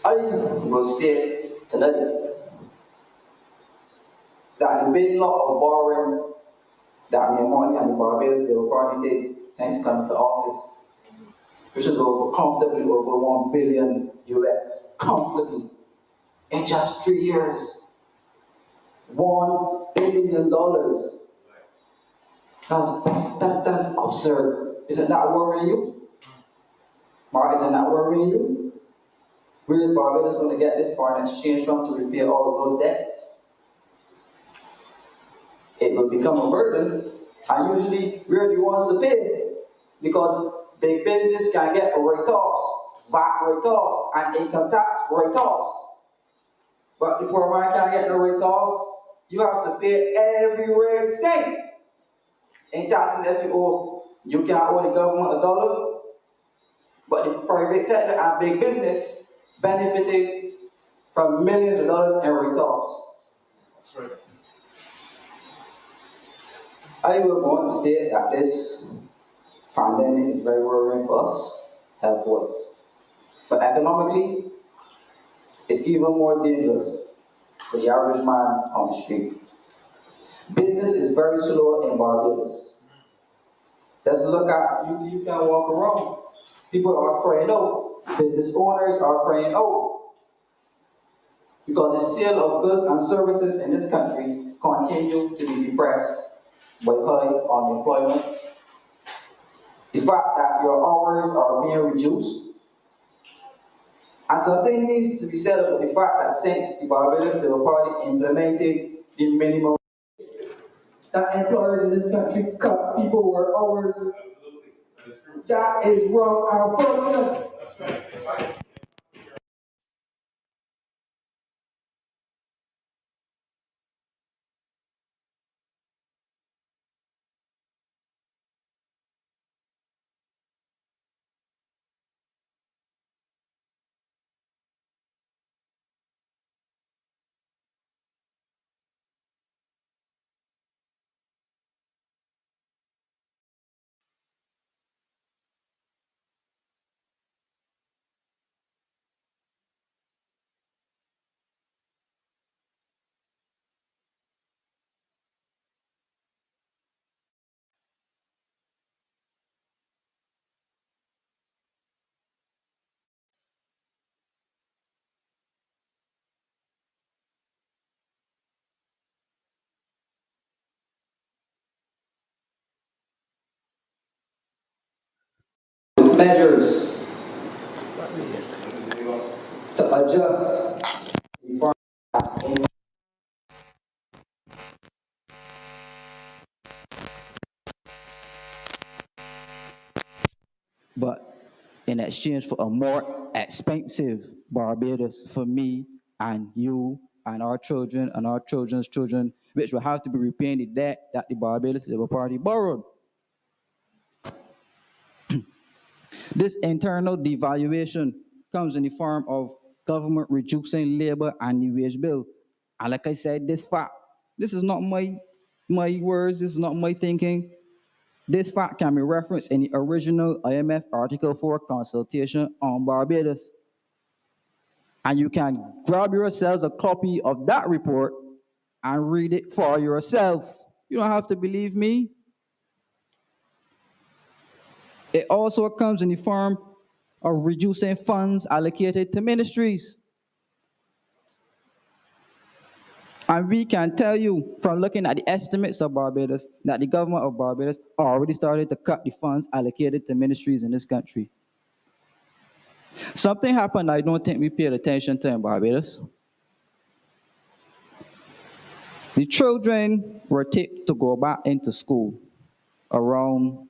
I will state tonight that the big law of borrowing that Marc and the Barbados they already did since coming to office, which is comfortably over 1 billion US, comfortably, in just 3 years. $1 billion. That's absurd. Isn't that worrying you? Marc, isn't that worrying you? Where is Barbados going to get this foreign exchange from to repay all of those debts? It will become a burden, and usually we're the ones to pay, because big business can get write-offs, VAT write-offs, and income tax write-offs. But the poor man can't get no write-offs. You have to pay every red cent in taxes if you owe. You can't owe the government $1, but the private sector and big business benefited from millions of dollars in write-offs. That's right. I will go on to state that this pandemic is very worrying for us, health-wise. But economically, it's even more dangerous for the average man on the street. Business is very slow in Barbados. Let's look at, you can walk around. People are crying out. Business owners are crying out. Because the sale of goods and services in this country continue to be depressed by high unemployment. The fact that your hours are being reduced. And something needs to be said about the fact that since the Barbados Labour Party implemented the minimum, that employers in this country cut people work hours. Absolutely. That is wrong and fraudulent. That's right. That's right. measures to adjust the foreign. But in exchange for a more expensive Barbados for me and you and our children and our children's children, which will have to be repaying the debt that the Barbados Labour Party borrowed. This internal devaluation comes in the form of government reducing labor and the wage bill. And like I said, this fact, this is not my words, this is not my thinking. This fact can be referenced in the original IMF Article 4 consultation on Barbados. And you can grab yourselves a copy of that report and read it for yourself. You don't have to believe me. It also comes in the form of reducing funds allocated to ministries. And we can tell you from looking at the estimates of Barbados that the government of Barbados already started to cut the funds allocated to ministries in this country. Something happened I don't think we paid attention to in Barbados. The children were tipped to go back into school around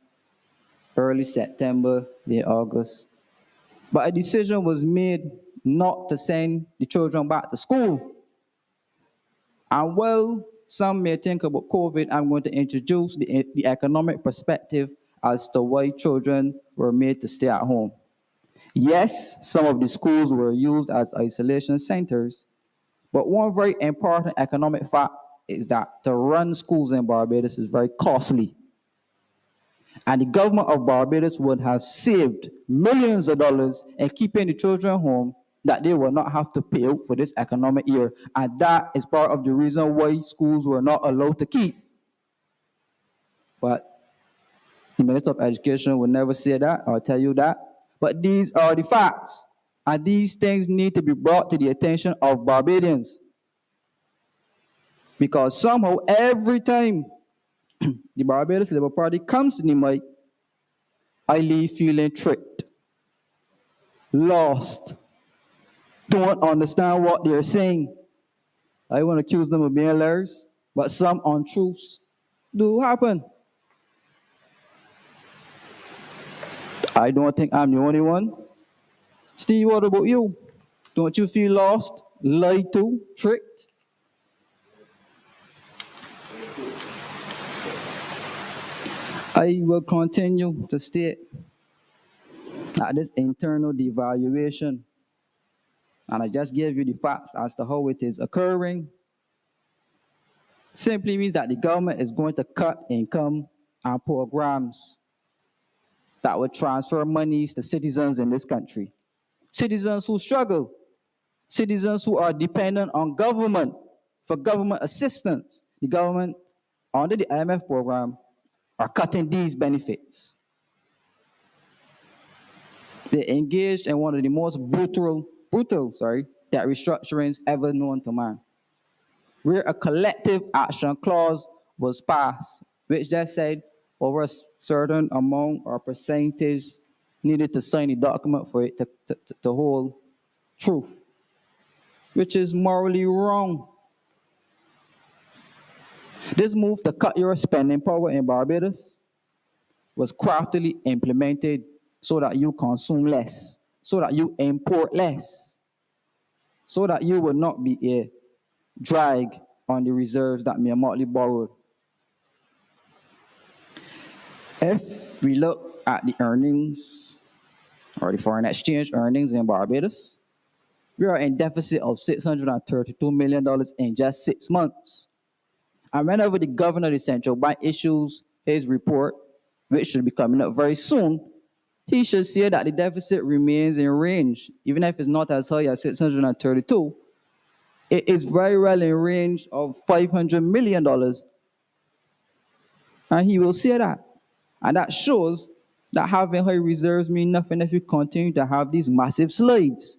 early September, late August. But a decision was made not to send the children back to school. And while some may think about COVID, I'm going to introduce the economic perspective as to why children were made to stay at home. Yes, some of the schools were used as isolation centers, but one very important economic fact is that to run schools in Barbados is very costly. And the government of Barbados would have saved millions of dollars in keeping the children home that they will not have to pay out for this economic year. And that is part of the reason why schools were not allowed to keep. But the Minister of Education will never say that or tell you that. But these are the facts. And these things need to be brought to the attention of Barbadians. Because somehow, every time the Barbados Labour Party comes to the mic, I leave feeling tricked, lost, don't understand what they're saying. I won't accuse them of being liars, but some untruths do happen. I don't think I'm the only one. Steve, what about you? Don't you feel lost, lied to, tricked? I will continue to state that this internal devaluation, and I just gave you the facts as to how it is occurring, simply means that the government is going to cut income and programs that would transfer monies to citizens in this country. Citizens who struggle, citizens who are dependent on government for government assistance. The government, under the IMF program, are cutting these benefits. They engaged in one of the most brutal debt restructurings ever known to man, where a collective action clause was passed, which just said over a certain amount or percentage needed to sign a document for it to hold true, which is morally wrong. This move to cut your spending power in Barbados was craftily implemented so that you consume less, so that you import less, so that you will not be a drag on the reserves that Mr. Motley borrowed. If we look at the earnings or the foreign exchange earnings in Barbados, we are in deficit of $632 million in just 6 months. And whenever the governor of the central bank issues his report, which should be coming up very soon, he should say that the deficit remains in range, even if it's not as high as 632. It is very well in range of $500 million. And he will say that. And that shows that having high reserves means nothing if you continue to have these massive slides.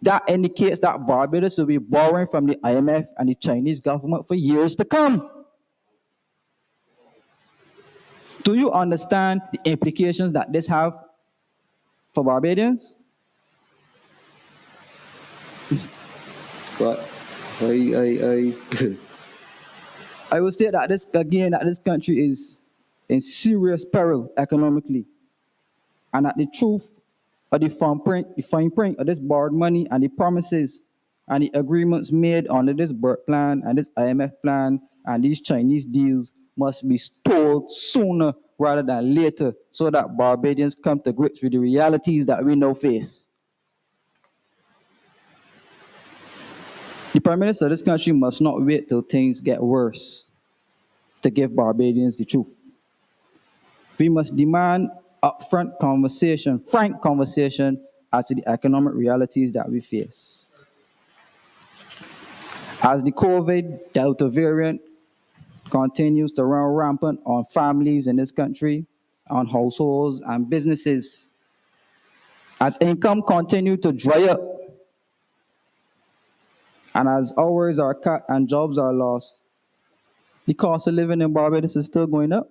That indicates that Barbados will be borrowing from the IMF and the Chinese government for years to come. Do you understand the implications that this have? for Barbadians. But I will say that this country is in serious peril economically, and that the truth of the fine print of this borrowed money and the promises and the agreements made under this BERT plan and this IMF plan and these Chinese deals must be told sooner rather than later, so that Barbadians come to grips with the realities that we now face. The Prime Minister of this country must not wait till things get worse to give Barbadians the truth. We must demand upfront conversation, frank conversation as to the economic realities that we face. As the COVID Delta variant continues to run rampant on families in this country, on households and businesses, as income continues to dry up, and as hours are cut and jobs are lost, the cost of living in Barbados is still going up.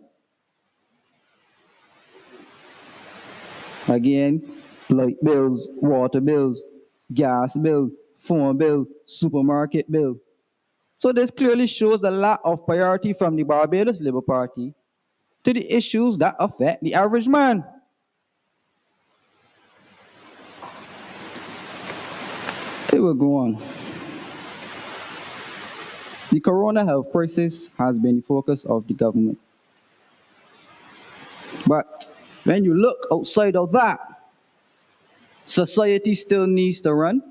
Again, light bills, water bills, gas bill, phone bill, supermarket bill. So this clearly shows a lack of priority from the Barbados Labour Party to the issues that affect the average man. It will go on. The corona health crisis has been the focus of the government. But when you look outside of that, society still needs to run,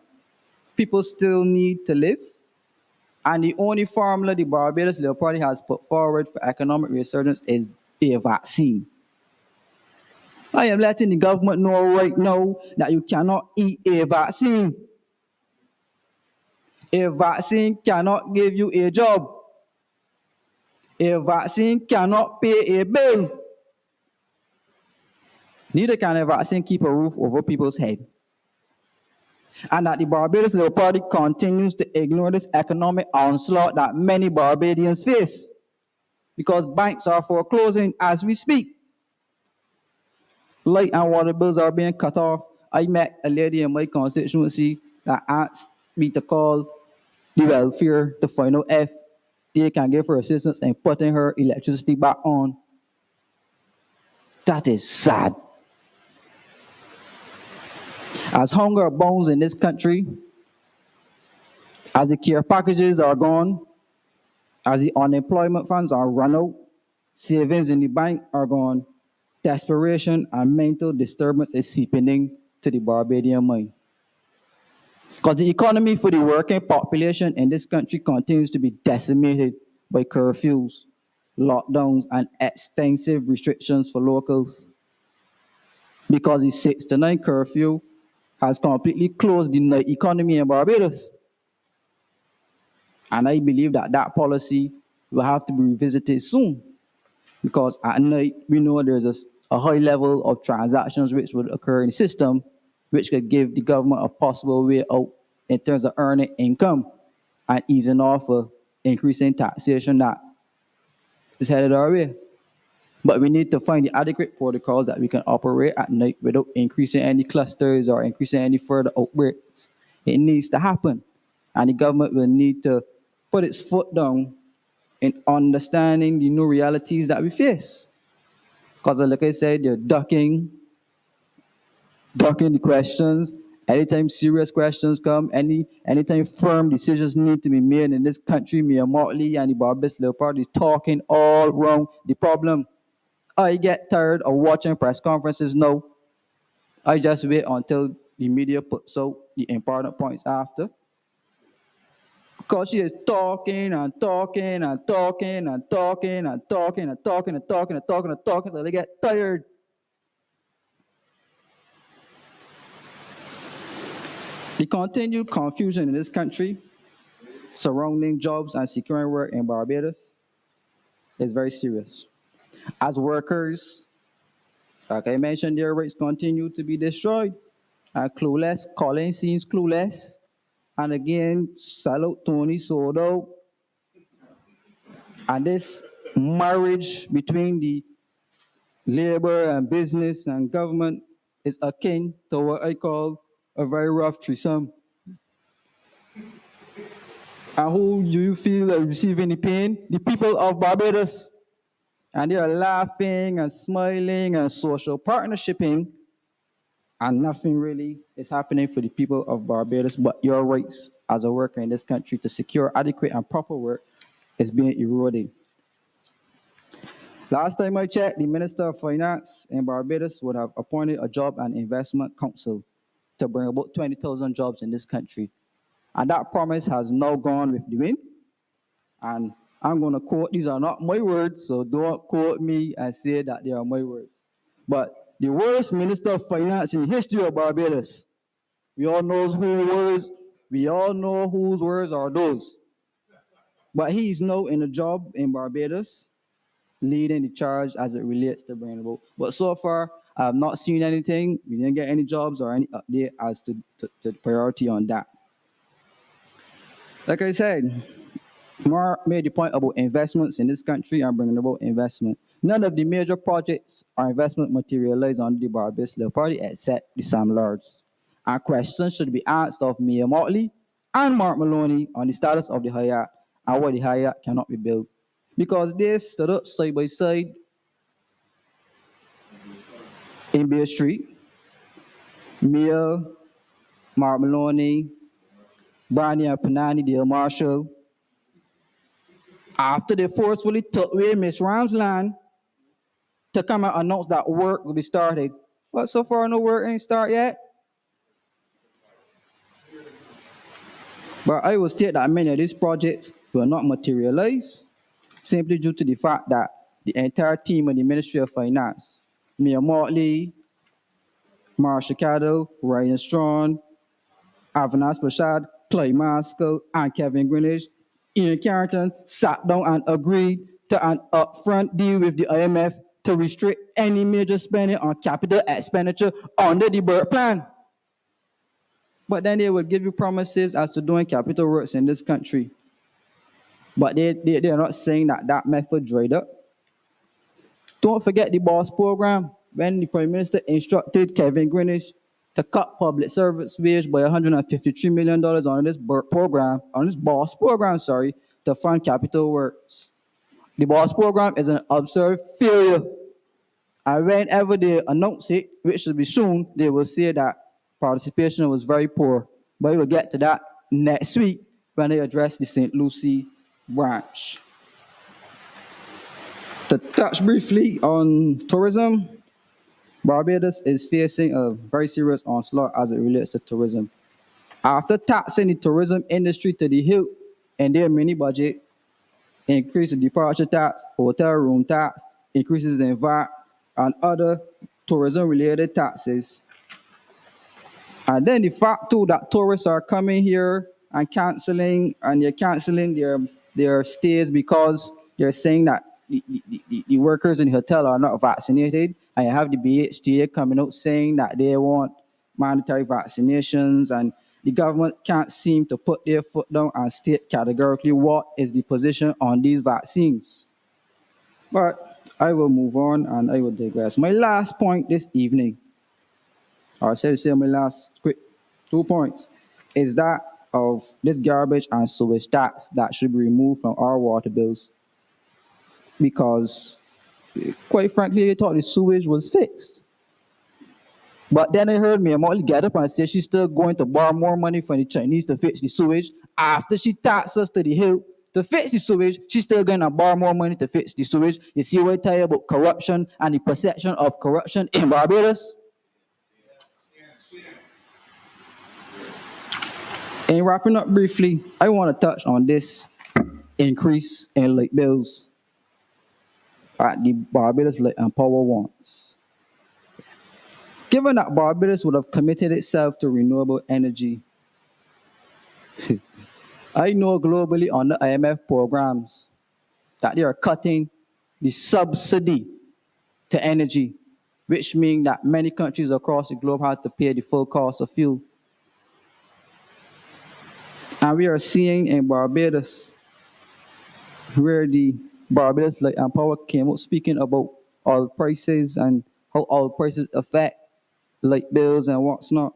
people still need to live, and the only formula the Barbados Labour Party has put forward for economic resurgence is a vaccine. I am letting the government know right now that you cannot eat a vaccine. A vaccine cannot give you a job. A vaccine cannot pay a bill. Neither can a vaccine keep a roof over people's heads. And that the Barbados Labour Party continues to ignore this economic onslaught that many Barbadians face, because banks are foreclosing as we speak. Light and water bills are being cut off. I met a lady in my constituency that asked me to call the welfare to find out if they can give her assistance in putting her electricity back on. That is sad. As hunger abounds in this country, as the care packages are gone, as the unemployment funds are run out, savings in the bank are gone, desperation and mental disturbance is seeping into the Barbadian mind. Because the economy for the working population in this country continues to be decimated by curfews, lockdowns, and extensive restrictions for locals. Because the 6 to 9 curfew has completely closed the night economy in Barbados. And I believe that that policy will have to be revisited soon, because at night we know there's a high level of transactions which would occur in the system, which could give the government a possible way out in terms of earning income and easing off of increasing taxation that is headed our way. But we need to find the adequate protocols that we can operate at night without increasing any clusters or increasing any further outbreaks. It needs to happen. And the government will need to put its foot down in understanding the new realities that we face. Because like I said, you're ducking the questions. Anytime serious questions come, anytime firm decisions need to be made in this country, Mayor Motley and the Barbados Labour Party is talking all wrong. The problem, I get tired of watching press conferences now. I just wait until the media puts out the important points after. Because she is talking and talking and talking and talking and talking and talking and talking and talking and talking until they get tired. The continued confusion in this country surrounding jobs and securing work in Barbados is very serious. As workers, like I mentioned, their rights continue to be destroyed. Clueless, Colin seems clueless. And again, salute Tony Soto. And this marriage between the labor and business and government is akin to what I call a very rough threesome. And who do you feel are receiving the pain? The people of Barbados. And they are laughing and smiling and social partnershiping, and nothing really is happening for the people of Barbados, but your rights as a worker in this country to secure adequate and proper work is being eroded. Last time I checked, the Minister of Finance in Barbados would have appointed a job and investment council to bring about 20,000 jobs in this country. And that promise has now gone with the wind. And I'm going to quote, these are not my words, so don't quote me and say that they are my words. But the worst Minister of Finance in history of Barbados, we all know whose words are those. But he's now in a job in Barbados, leading the charge as it relates to bringing about. But so far, I have not seen anything. We didn't get any jobs or any update as to the priority on that. Like I said, Marc made the point about investments in this country and bringing about investment. None of the major projects or investment materialize under the Barbados Labour Party except the Sam Lords. And questions should be asked of Mayor Motley and Marc Maloney on the status of the Hyatt and why the Hyatt cannot be built. Because they stood up side by side in Bay Street. Mayor, Marc Maloney, Barney and Panani, Dale Marshall, after they forcefully took away Miss Ram's land to come and announce that work will be started. But so far, no work ain't started yet. But I will state that many of these projects will not materialize simply due to the fact that the entire team of the Ministry of Finance, Mayor Motley, Marcia Caddo, Ryan Strong, Avanas Bashad, Clay Maskell, and Kevin Greenwich, Ian Carrington sat down and agreed to an upfront deal with the IMF to restrict any major spending on capital expenditure under the Burt Plan. But then they would give you promises as to doing capital works in this country. But they are not saying that that method dried up. Don't forget the BOSS program, when the Prime Minister instructed Kevin Greenwich to cut public service wage by $153 million on this BOSS program, to fund capital works. The BOSS program is an observed failure. And whenever they announce it, which will be soon, they will say that participation was very poor. But we will get to that next week when they address the St. Lucie branch. To touch briefly on tourism, Barbados is facing a very serious onslaught as it relates to tourism. After taxing the tourism industry to the hilt in their mini budget, increase the departure tax, hotel room tax, increases in VAT, and other tourism-related taxes. And then the fact too that tourists are coming here and they're canceling their stays because they're saying that the workers in the hotel are not vaccinated. And you have the BHTA coming out saying that they want mandatory vaccinations, and the government can't seem to put their foot down and state categorically what is the position on these vaccines. But I will move on and I will digress. My last point this evening, or say my last quick 2 points, is that of this garbage and sewage tax that should be removed from our water bills. Because, quite frankly, they thought the sewage was fixed. But then I heard Mayor Motley get up and say she's still going to borrow more money from the Chinese to fix the sewage. After she taxed us to the hill to fix the sewage, she's still going to borrow more money to fix the sewage. You see what I tell you about corruption and the perception of corruption in Barbados? And wrapping up briefly, I want to touch on this increase in light bills at the Barbados Light and Power wants. Given that Barbados would have committed itself to renewable energy, I know globally on the IMF programs that they are cutting the subsidy to energy, which means that many countries across the globe have to pay the full cost of fuel. And we are seeing in Barbados, where the Barbados Light and Power came out speaking about oil prices and how oil prices affect light bills and what's not.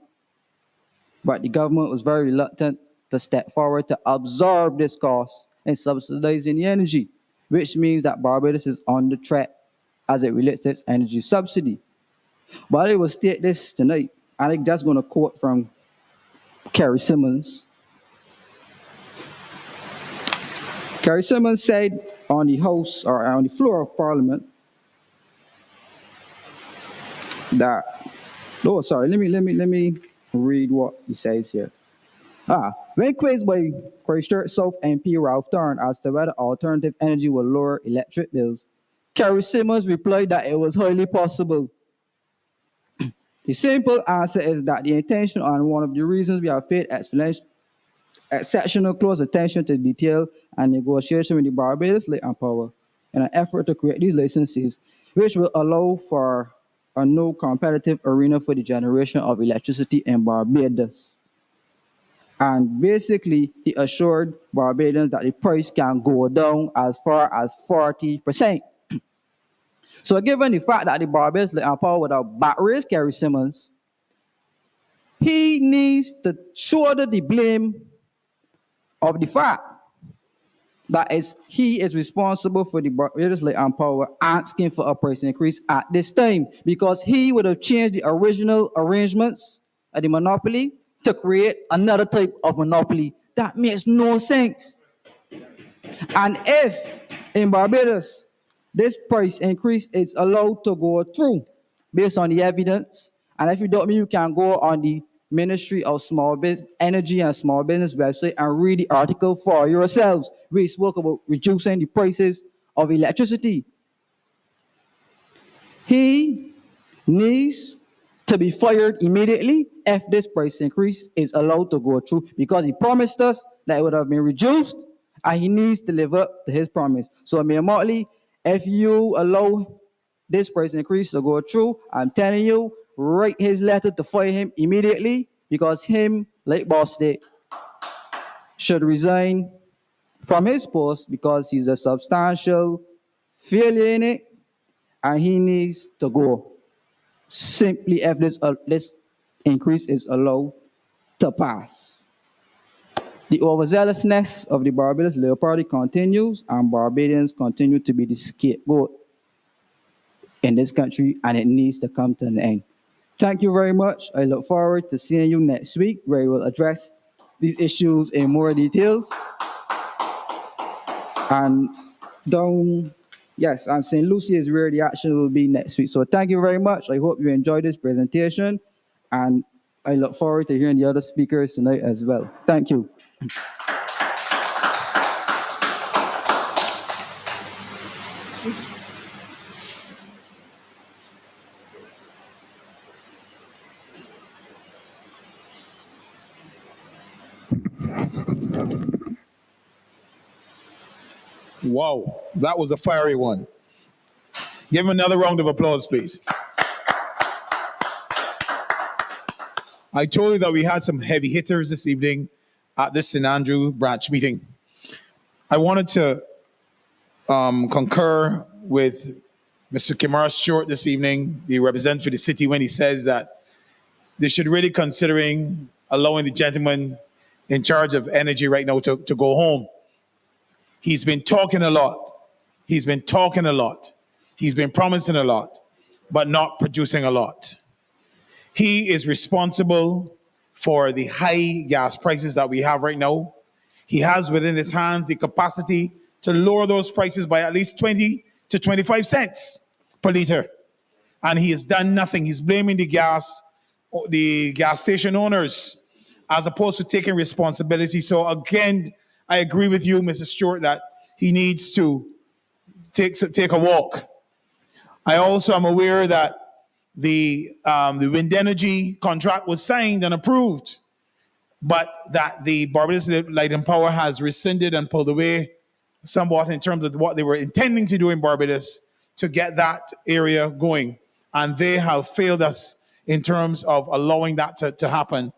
But the government was very reluctant to step forward to absorb this cost and subsidizing the energy, which means that Barbados is on the track as it relates to its energy subsidy. But I will state this tonight. I think that's going to quote from Kerry Simmons. Kerry Simmons said on the House or on the floor of Parliament that, oh, sorry, let me read what he says here. When quizzed by Christchurch South MP Ralph Thorne as to whether alternative energy will lower electric bills, Kerry Simmons replied that it was highly possible. The simple answer is that the intention and one of the reasons we have paid exceptional close attention to detail and negotiation with the Barbados Light and Power in an effort to create these licenses, which will allow for a no competitive arena for the generation of electricity in Barbados. And basically, he assured Barbadians that the price can go down as far as 40%. So given the fact that the Barbados Light and Power would have back-raised Kerry Simmons, he needs to shoulder the blame of the fact that he is responsible for the Barbados Light and Power asking for a price increase at this time, because he would have changed the original arrangements of the monopoly to create another type of monopoly. That makes no sense. And if in Barbados this price increase is allowed to go through based on the evidence, and if you don't mean, you can go on the Ministry of Small Business, Energy and Small Business website and read the article for yourselves. We spoke about reducing the prices of electricity. He needs to be fired immediately if this price increase is allowed to go through, because he promised us that it would have been reduced, and he needs to live up to his promise. So, Mayor Motley, if you allow this price increase to go through, I'm telling you, write his letter to fire him immediately, because him, like Boss Day, should resign from his post because he's a substantial failure in it, and he needs to go. Simply if this increase is allowed to pass. The overzealousness of the Barbados Labour Party continues, and Barbadians continue to be the scapegoat in this country, and it needs to come to an end. Thank you very much. I look forward to seeing you next week, where we will address these issues in more details. And and St. Lucie is where the action will be next week. So thank you very much. I hope you enjoyed this presentation, and I look forward to hearing the other speakers tonight as well. Thank you. Wow, that was a fiery one. Give him another round of applause, please. I told you that we had some heavy hitters this evening at this St. Andrew branch meeting. I wanted to concur with Mr. Kemar Stuart this evening, the representative of the city, when he says that they should really considering allowing the gentleman in charge of energy right now to go home. He's been talking a lot. He's been talking a lot. He's been promising a lot, but not producing a lot. He is responsible for the high gas prices that we have right now. He has within his hands the capacity to lower those prices by at least 20 to 25 cents per liter. And he has done nothing. He's blaming the gas station owners as opposed to taking responsibility. So again, I agree with you, Mr. Stuart, that he needs to take a walk. I also am aware that the wind energy contract was signed and approved, but that the Barbados Light and Power has rescinded and pulled away somewhat in terms of what they were intending to do in Barbados to get that area going. And they have failed us in terms of allowing that to happen.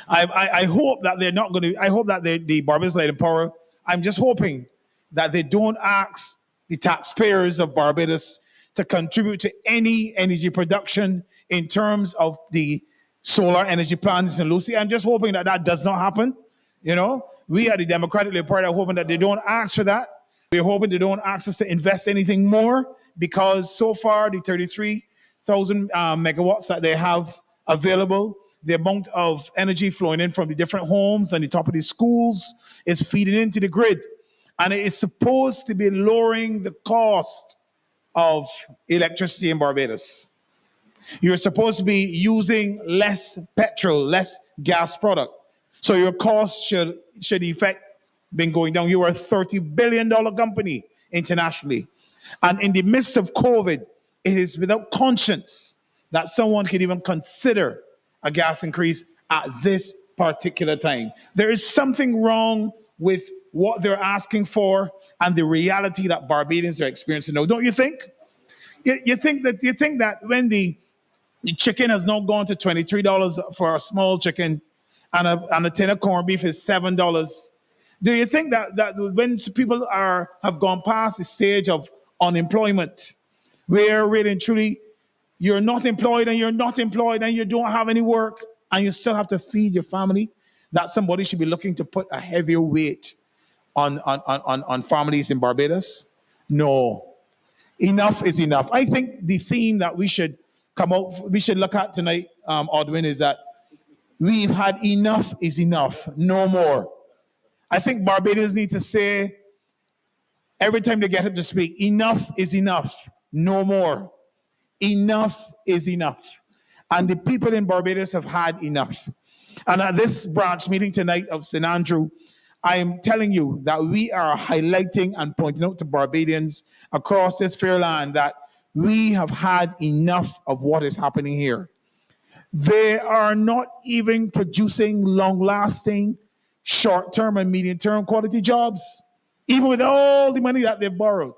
I hope that they're not going to, I hope that the Barbados Light and Power, I'm just hoping that they don't ask the taxpayers of Barbados to contribute to any energy production in terms of the solar energy plants in Lucy. I'm just hoping that that does not happen. You know, we at the Democratic Labour Party are hoping that they don't ask for that. We're hoping they don't ask us to invest anything more, because so far the 33,000 megawatts that they have available, the amount of energy flowing in from the different homes and the top of the schools is feeding into the grid. And it is supposed to be lowering the cost of electricity in Barbados. You're supposed to be using less petrol, less gas product. So your costs should effect been going down. You are a $30 billion company internationally. And in the midst of COVID, it is without conscience that someone can even consider a gas increase at this particular time. There is something wrong with what they're asking for and the reality that Barbadians are experiencing now. Don't you think? You think that when the chicken has now gone to $23 for a small chicken, and a tin of corned beef is $7. Do you think that when people have gone past the stage of unemployment, where really and truly you're not employed and you don't have any work and you still have to feed your family, that somebody should be looking to put a heavier weight on families in Barbados? No. Enough is enough. I think the theme that we should look at tonight, Oldwin, is that we've had enough is enough, no more. I think Barbadians need to say, every time they get up to speak, enough is enough, no more. Enough is enough. And the people in Barbados have had enough. And at this branch meeting tonight of St. Andrew, I am telling you that we are highlighting and pointing out to Barbadians across this fair land that we have had enough of what is happening here. They are not even producing long-lasting, short-term and medium-term quality jobs, even with all the money that they've borrowed.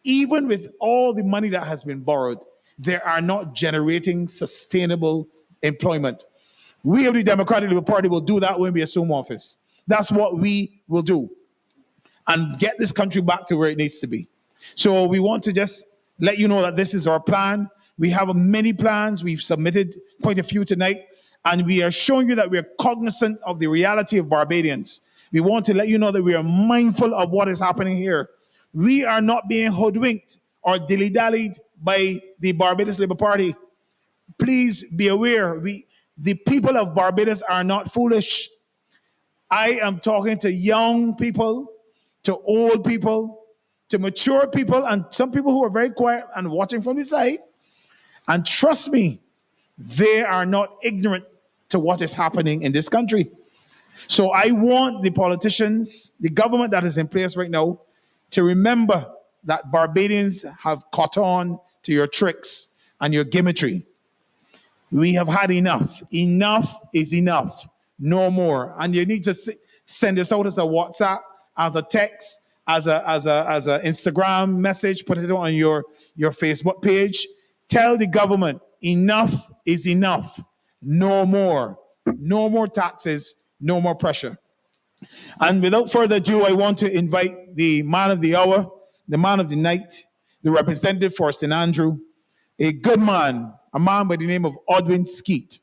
Even with all the money that has been borrowed, they are not generating sustainable employment. We of the Democratic Labour Party will do that when we assume office. That's what we will do, and get this country back to where it needs to be. So we want to just let you know that this is our plan. We have many plans. We've submitted quite a few tonight, and we are showing you that we are cognizant of the reality of Barbadians. We want to let you know that we are mindful of what is happening here. We are not being hoodwinked or dilly-dallied by the Barbados Labour Party. Please be aware, the people of Barbados are not foolish. I am talking to young people, to old people, to mature people, and some people who are very quiet and watching from the side. And trust me, they are not ignorant to what is happening in this country. So I want the politicians, the government that is in place right now, to remember that Barbadians have caught on to your tricks and your gimmickry. We have had enough. Enough is enough. No more. And you need to send this out as a WhatsApp, as a text, as a Instagram message, put it on your Facebook page. Tell the government, enough is enough. No more. No more taxes, no more pressure. And without further ado, I want to invite the man of the hour, the man of the night, the representative for St. Andrew, a good man, a man by the name of Oldwin Skeete.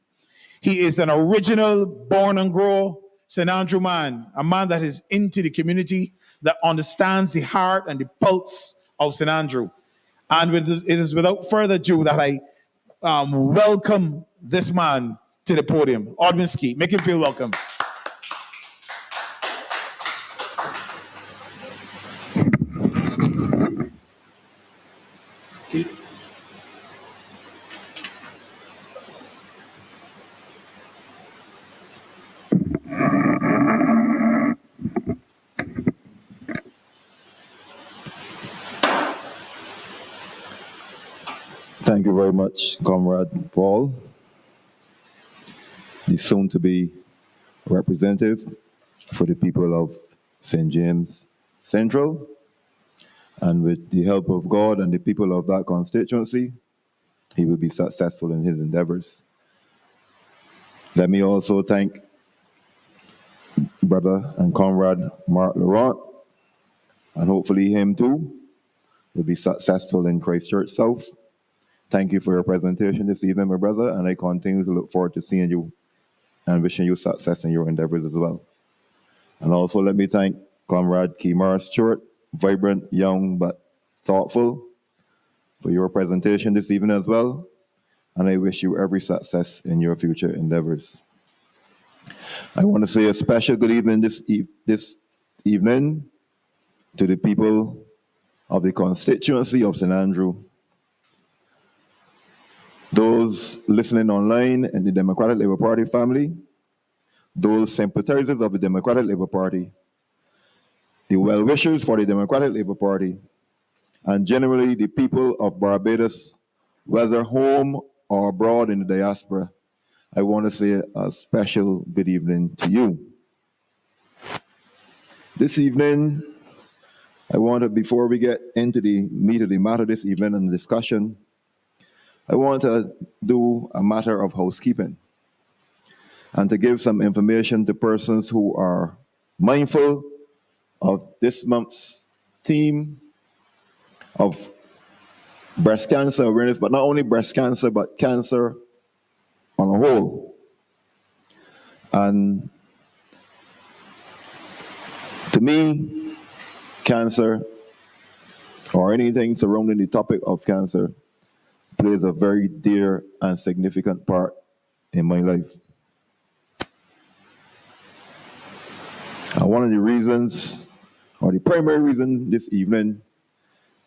He is an original, born and grow St. Andrew man, a man that is into the community, that understands the heart and the pulse of St. Andrew. And it is without further ado that I welcome this man to the podium. Oldwin Skeete, make him feel welcome. Skeete. Thank you very much, Comrade Paul, the soon-to-be representative for the people of St. James Central. And with the help of God and the people of that constituency, he will be successful in his endeavors. Let me also thank brother and comrade Marc Laurent, and hopefully him too will be successful in Christchurch South thank you for your presentation this evening, my brother, and I continue to look forward to seeing you and wishing you success in your endeavors as well. And also let me thank Comrade Kemar Stuart, vibrant, young, but thoughtful, for your presentation this evening as well. And I wish you every success in your future endeavors. I want to say a special good evening this evening to the people of the constituency of St. Andrew, those listening online in the Democratic Labour Party family, those sympathizers of the Democratic Labour Party, the well-wishers for the Democratic Labour Party, and generally the people of Barbados, whether home or abroad in the diaspora. I want to say a special good evening to you. This evening, I want to, before we get into the meat of the matter this evening and the discussion, I want to do a matter of housekeeping and to give some information to persons who are mindful of this month's theme of breast cancer awareness, but not only breast cancer, but cancer on a whole. And to me, cancer, or anything surrounding the topic of cancer, plays a very dear and significant part in my life. And one of the reasons, or the primary reason this evening,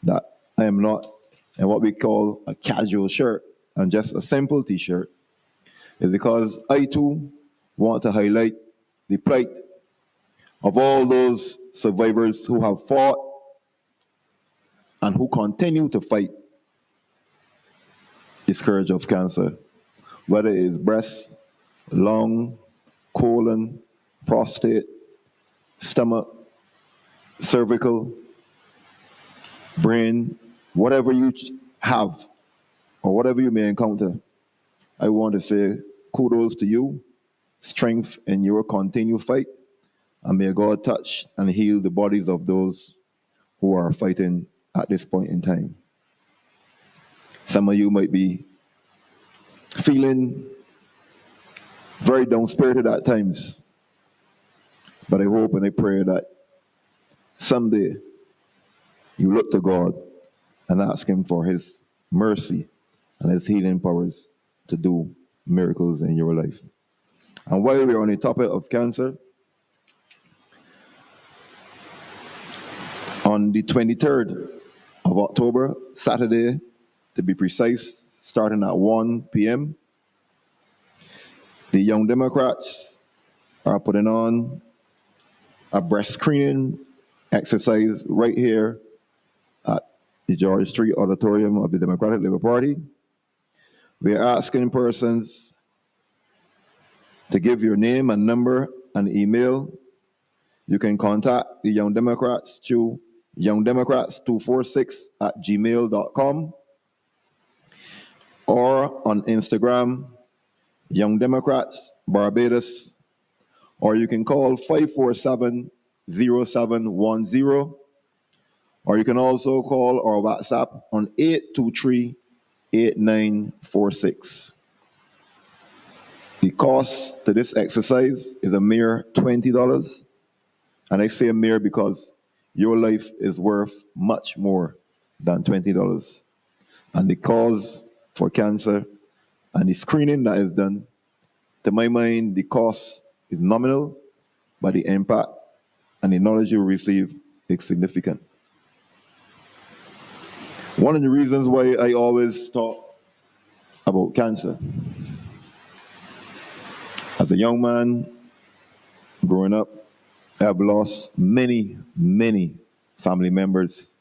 that I am not in what we call a casual shirt and just a simple t-shirt, is because I too want to highlight the plight of all those survivors who have fought and who continue to fight the scourge of cancer, whether it is breast, lung, colon, prostate, stomach, cervical, brain, whatever you have or whatever you may encounter. I want to say kudos to you, strength in your continued fight, and may God touch and heal the bodies of those who are fighting at this point in time. Some of you might be feeling very down-spirited at times, but I hope and I pray that someday you look to God and ask Him for His mercy and His healing powers to do miracles in your life. And while we're on the topic of cancer, on the 23rd of October, Saturday, to be precise, starting at 1 p.m., the Young Democrats are putting on a breast screening exercise right here at the George Street Auditorium of the Democratic Labour Party. We are asking persons to give your name and number and email. You can contact the Young Democrats through youngdemocrats246@gmail.com or on Instagram, Young Democrats Barbados, or you can call 547-0710, or you can also call or WhatsApp on 823-8946. The cost to this exercise is a mere $20, and I say a mere because your life is worth much more than $20. And the cause for cancer and the screening that is done, to my mind, the cost is nominal, but the impact and the knowledge you receive is significant. One of the reasons why I always talk about cancer, as a young man growing up, I have lost many, many family members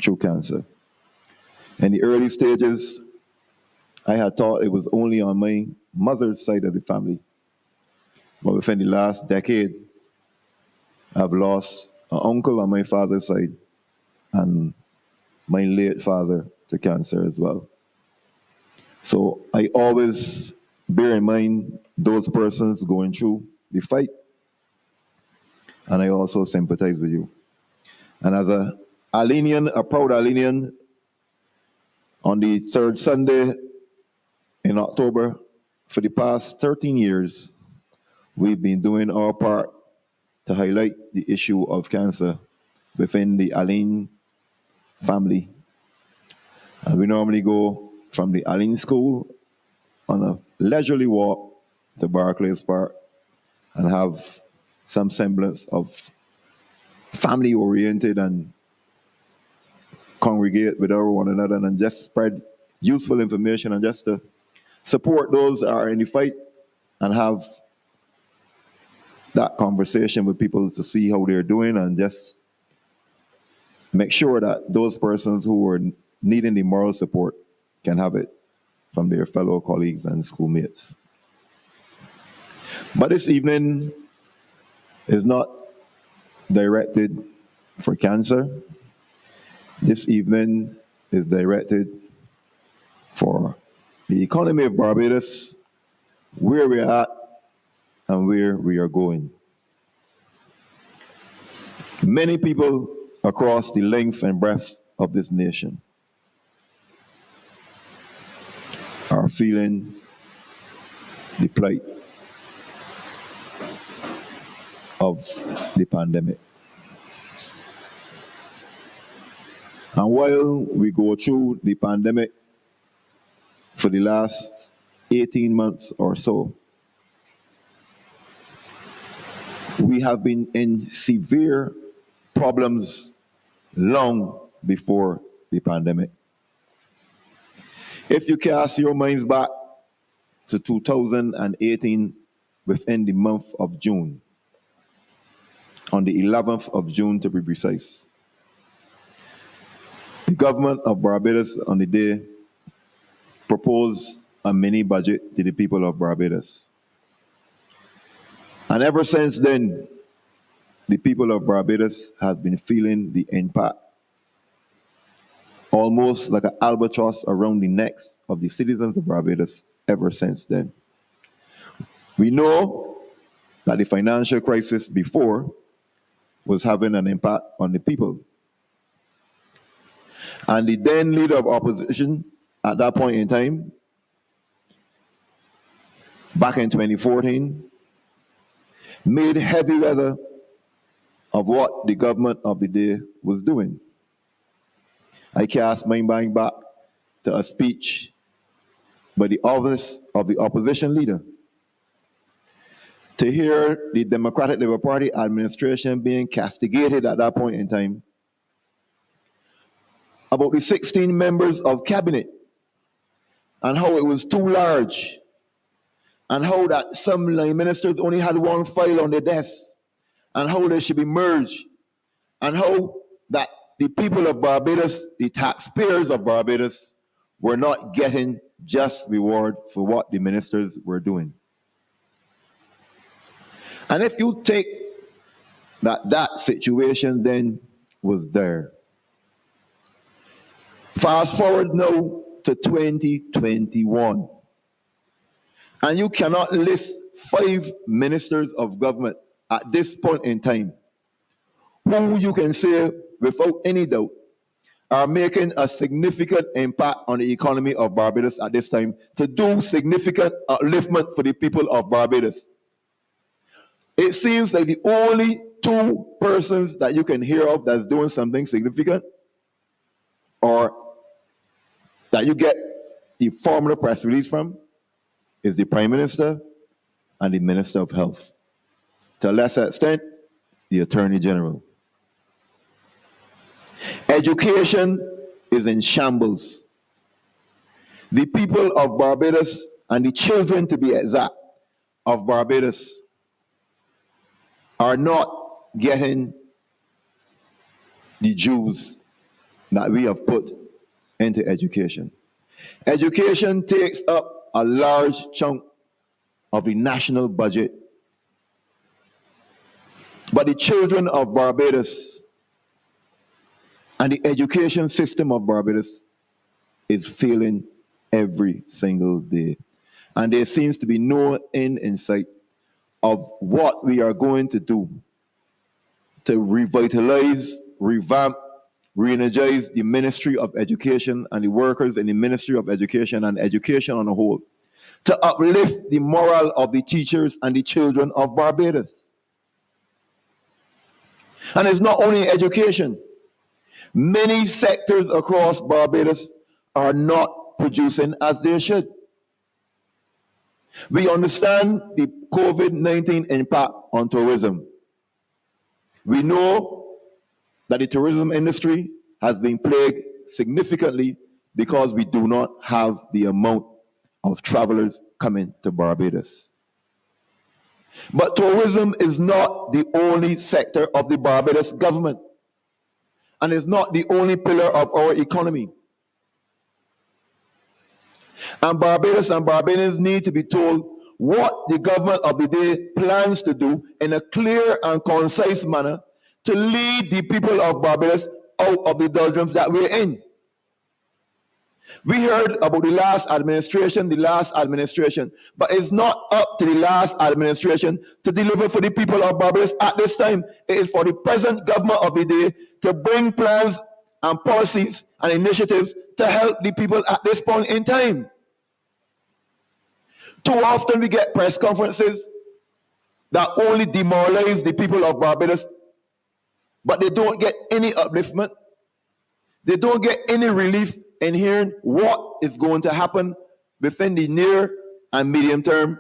through cancer. In the early stages, I had thought it was only on my mother's side of the family. But within the last decade, I've lost an uncle on my father's side and my late father to cancer as well. So I always bear in mind those persons going through the fight, and I also sympathize with you. And as a Alenian, a proud Alenian, On the third Sunday in October, for the past 13 years, we've been doing our part to highlight the issue of cancer within the Allen family. And we normally go from the Allen School on a leisurely walk to Barclays Park and have some semblance of family-oriented and congregate with one another and just spread useful information and just to support those that are in the fight and have that conversation with people to see how they're doing and just make sure that those persons who are needing the moral support can have it from their fellow colleagues and schoolmates. But this evening is not directed for cancer. This evening is directed for the economy of Barbados, where we're at and where we are going. Many people across the length and breadth of this nation are feeling the plight of the pandemic. And while we go through the pandemic for the last 18 months or so, we have been in severe problems long before the pandemic. If you cast your minds back to 2018 within the month of June, on the 11th of June to be precise, the government of Barbados on the day proposed a mini budget to the people of Barbados. And ever since then, the people of Barbados have been feeling the impact, almost like an albatross around the necks of the citizens of Barbados ever since then. We know that the financial crisis before was having an impact on the people. And the then leader of opposition at that point in time, back in 2014, made heavy weather of what the government of the day was doing. I cast my mind back to a speech by the office of the opposition leader to hear the Democratic Labour Party administration being castigated at that point in time about the 16 members of cabinet and how it was too large and how that some ministers only had one file on their desk and how they should be merged and how that the people of Barbados, the taxpayers of Barbados, were not getting just reward for what the ministers were doing. And if you take that situation then was there, fast forward now to 2021, and you cannot list 5 ministers of government at this point in time who you can say without any doubt are making a significant impact on the economy of Barbados at this time to do significant upliftment for the people of Barbados. It seems like the only 2 persons that you can hear of that's doing something significant or that you get the formal press release from is the Prime Minister and the Minister of Health. To a lesser extent, the Attorney General. Education is in shambles. The people of Barbados, and the children to be exact, of Barbados are not getting the dues that we have put into education. Education takes up a large chunk of the national budget. But the children of Barbados and the education system of Barbados is failing every single day. And there seems to be no end in sight of what we are going to do to revitalize, revamp, re-energize the Ministry of Education and the workers in the Ministry of Education and education on the whole, to uplift the morale of the teachers and the children of Barbados. And it's not only education. Many sectors across Barbados are not producing as they should. We understand the COVID-19 impact on tourism. We know that the tourism industry has been plagued significantly because we do not have the amount of travelers coming to Barbados. But tourism is not the only sector of the Barbados government, and is not the only pillar of our economy. And Barbados and Barbadians need to be told what the government of the day plans to do in a clear and concise manner to lead the people of Barbados out of the doldrums that we're in. We heard about the last administration, but it's not up to the last administration to deliver for the people of Barbados at this time. It is for the present government of the day to bring plans and policies and initiatives to help the people at this point in time. Too often we get press conferences that only demoralize the people of Barbados, but they don't get any upliftment. They don't get any relief in hearing what is going to happen within the near and medium term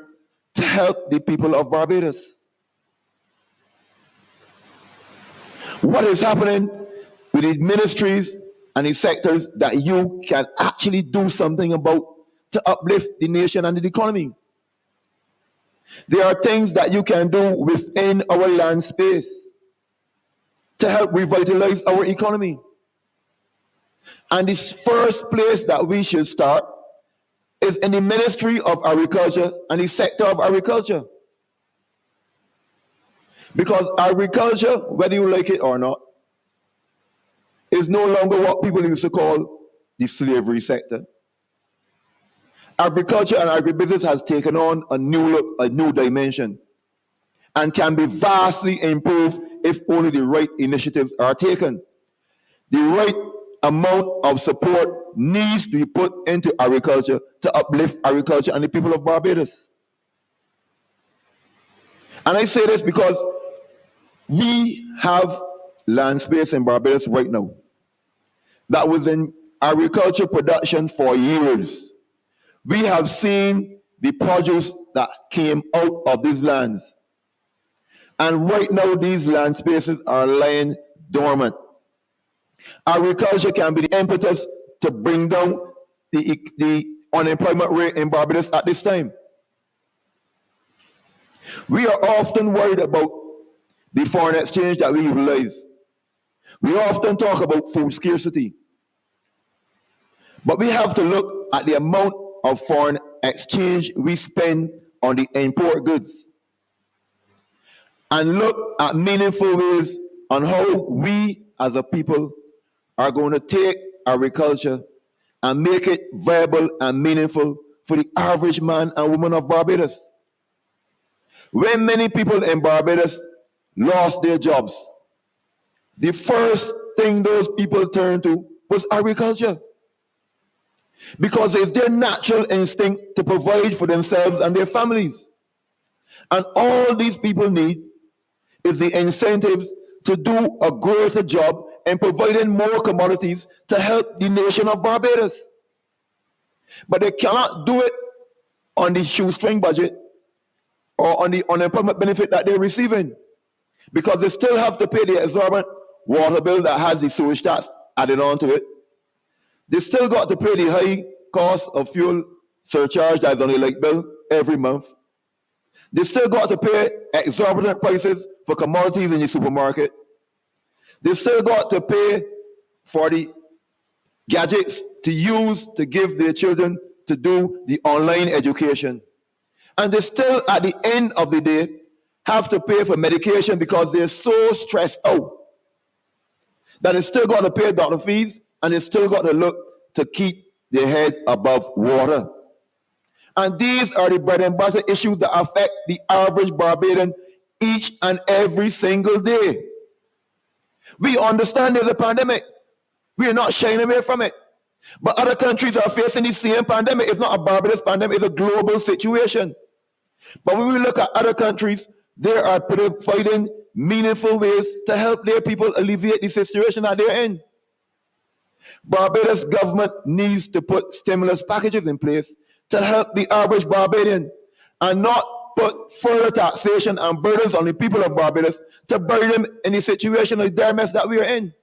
to help the people of Barbados. What is happening with the ministries and the sectors that you can actually do something about to uplift the nation and the economy? There are things that you can do within our land space to help revitalize our economy. And the first place that we should start is in the Ministry of Agriculture and the sector of agriculture. Because agriculture, whether you like it or not, is no longer what people used to call the slavery sector. Agriculture and agribusiness has taken on a new look, a new dimension, and can be vastly improved if only the right initiatives are taken. The right amount of support needs to be put into agriculture to uplift agriculture and the people of Barbados. And I say this because we have land space in Barbados right now that was in agriculture production for years. We have seen the produce that came out of these lands. And right now these land spaces are lying dormant. Agriculture can be the impetus to bring down the unemployment rate in Barbados at this time. We are often worried about the foreign exchange that we utilize. We often talk about food scarcity. But we have to look at the amount of foreign exchange we spend on the import goods and look at meaningful ways on how we as a people are going to take agriculture and make it viable and meaningful for the average man and woman of Barbados. When many people in Barbados lost their jobs, the first thing those people turned to was agriculture. Because it's their natural instinct to provide for themselves and their families. And all these people need is the incentives to do a greater job in providing more commodities to help the nation of Barbados. But they cannot do it on the shoestring budget or on the unemployment benefit that they're receiving, because they still have to pay the exorbitant water bill that has the sewage tax added on to it. They still got to pay the high cost of fuel surcharge that's on the light bill every month. They still got to pay exorbitant prices for commodities in the supermarket. They still got to pay for the gadgets to use to give their children to do the online education. And they still, at the end of the day, have to pay for medication because they're so stressed out that they still got to pay doctor fees, and they still got to look to keep their head above water. And these are the bread and butter issues that affect the average Barbadian each and every single day. We understand there's a pandemic. We are not shying away from it. But other countries are facing the same pandemic. It's not a Barbados pandemic, it's a global situation. But when we look at other countries, they are providing meaningful ways to help their people alleviate the situation that they're in. Barbados government needs to put stimulus packages in place to help the average Barbadian and not put further taxation and burdens on the people of Barbados to bury them in the situation of the dire mess that we are in.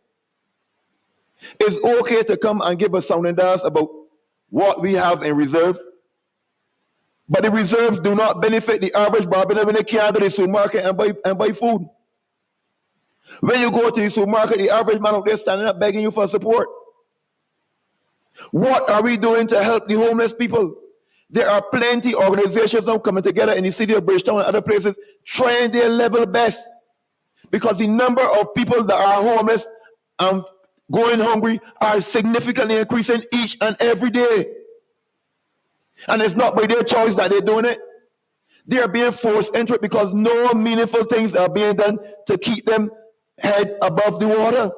It's okay to come and give a sounding dance about what we have in reserve, but the reserves do not benefit the average Barbadian when they can't go to the supermarket and buy food. When you go to the supermarket, the average man out there standing up begging you for support. What are we doing to help the homeless people? There are plenty of organizations now coming together in the city of Bridgetown and other places trying their level best, because the number of people that are homeless and going hungry are significantly increasing each and every day. And it's not by their choice that they're doing it. They are being forced into it because no meaningful things are being done to keep them head above the water.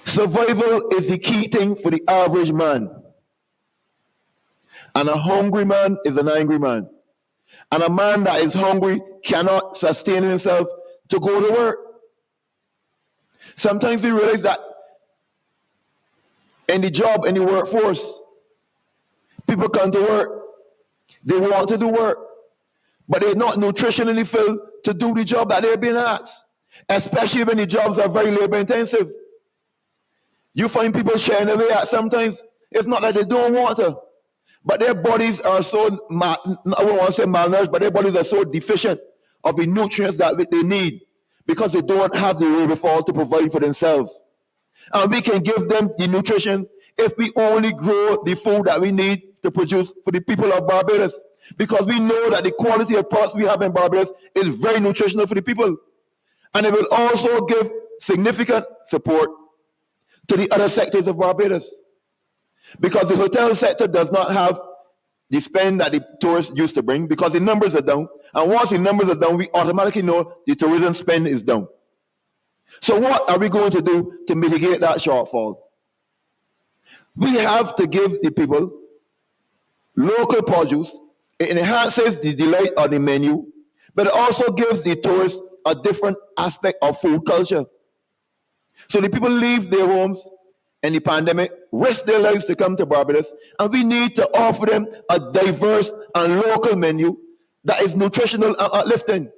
Survival is the key thing for the average man. And a hungry man is an angry man. And a man that is hungry cannot sustain himself to go to work. Sometimes we realize that in the job, in the workforce, people come to work, they want to do work, but they're not nutritionally filled to do the job that they're being asked, especially when the jobs are very labor intensive. You find people sharing away at sometimes, it's not that they don't want to, but their bodies are so, I don't want to say malnourished, but their bodies are so deficient of the nutrients that they need because they don't have the wherewithal to provide for themselves. And we can give them the nutrition if we only grow the food that we need to produce for the people of Barbados. Because we know that the quality of products we have in Barbados is very nutritional for the people. And it will also give significant support to the other sectors of Barbados. Because the hotel sector does not have the spend that the tourists used to bring because the numbers are down. And once the numbers are down, we automatically know the tourism spend is down. So what are we going to do to mitigate that shortfall? We have to give the people local produce. It enhances the delight of the menu, but it also gives the tourists a different aspect of food culture. So the people leave their homes in the pandemic, risk their lives to come to Barbados, and we need to offer them a diverse and local menu that is nutritional and uplifting.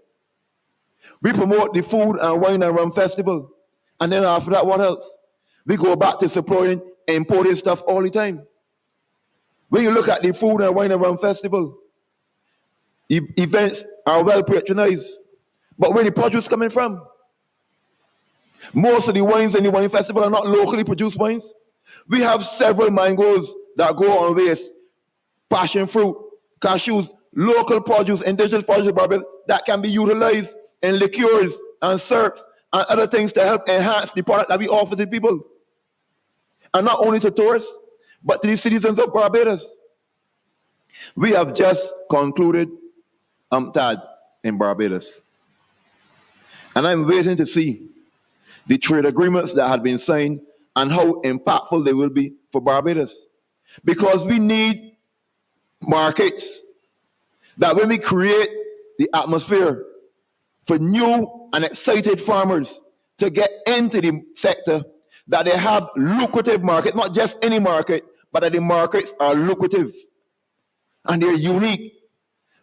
We promote the Food and Wine and Rum Festival, and then after that, what else? We go back to supporting imported stuff all the time. When you look at the Food and Wine and Rum Festival, events are well patronized, but where the produce coming from? Most of the wines in the wine festival are not locally produced wines. We have several mangoes that go on waste, passion fruit, cashews, local produce, indigenous produce of Barbados that can be utilized in liqueurs and syrups and other things to help enhance the product that we offer to people. And not only to tourists, but to the citizens of Barbados. We have just concluded UNCTAD in Barbados. And I'm waiting to see the trade agreements that have been signed and how impactful they will be for Barbados. Because we need markets that when we create the atmosphere for new and excited farmers to get into the sector, that they have lucrative market, not just any market, but that the markets are lucrative and they're unique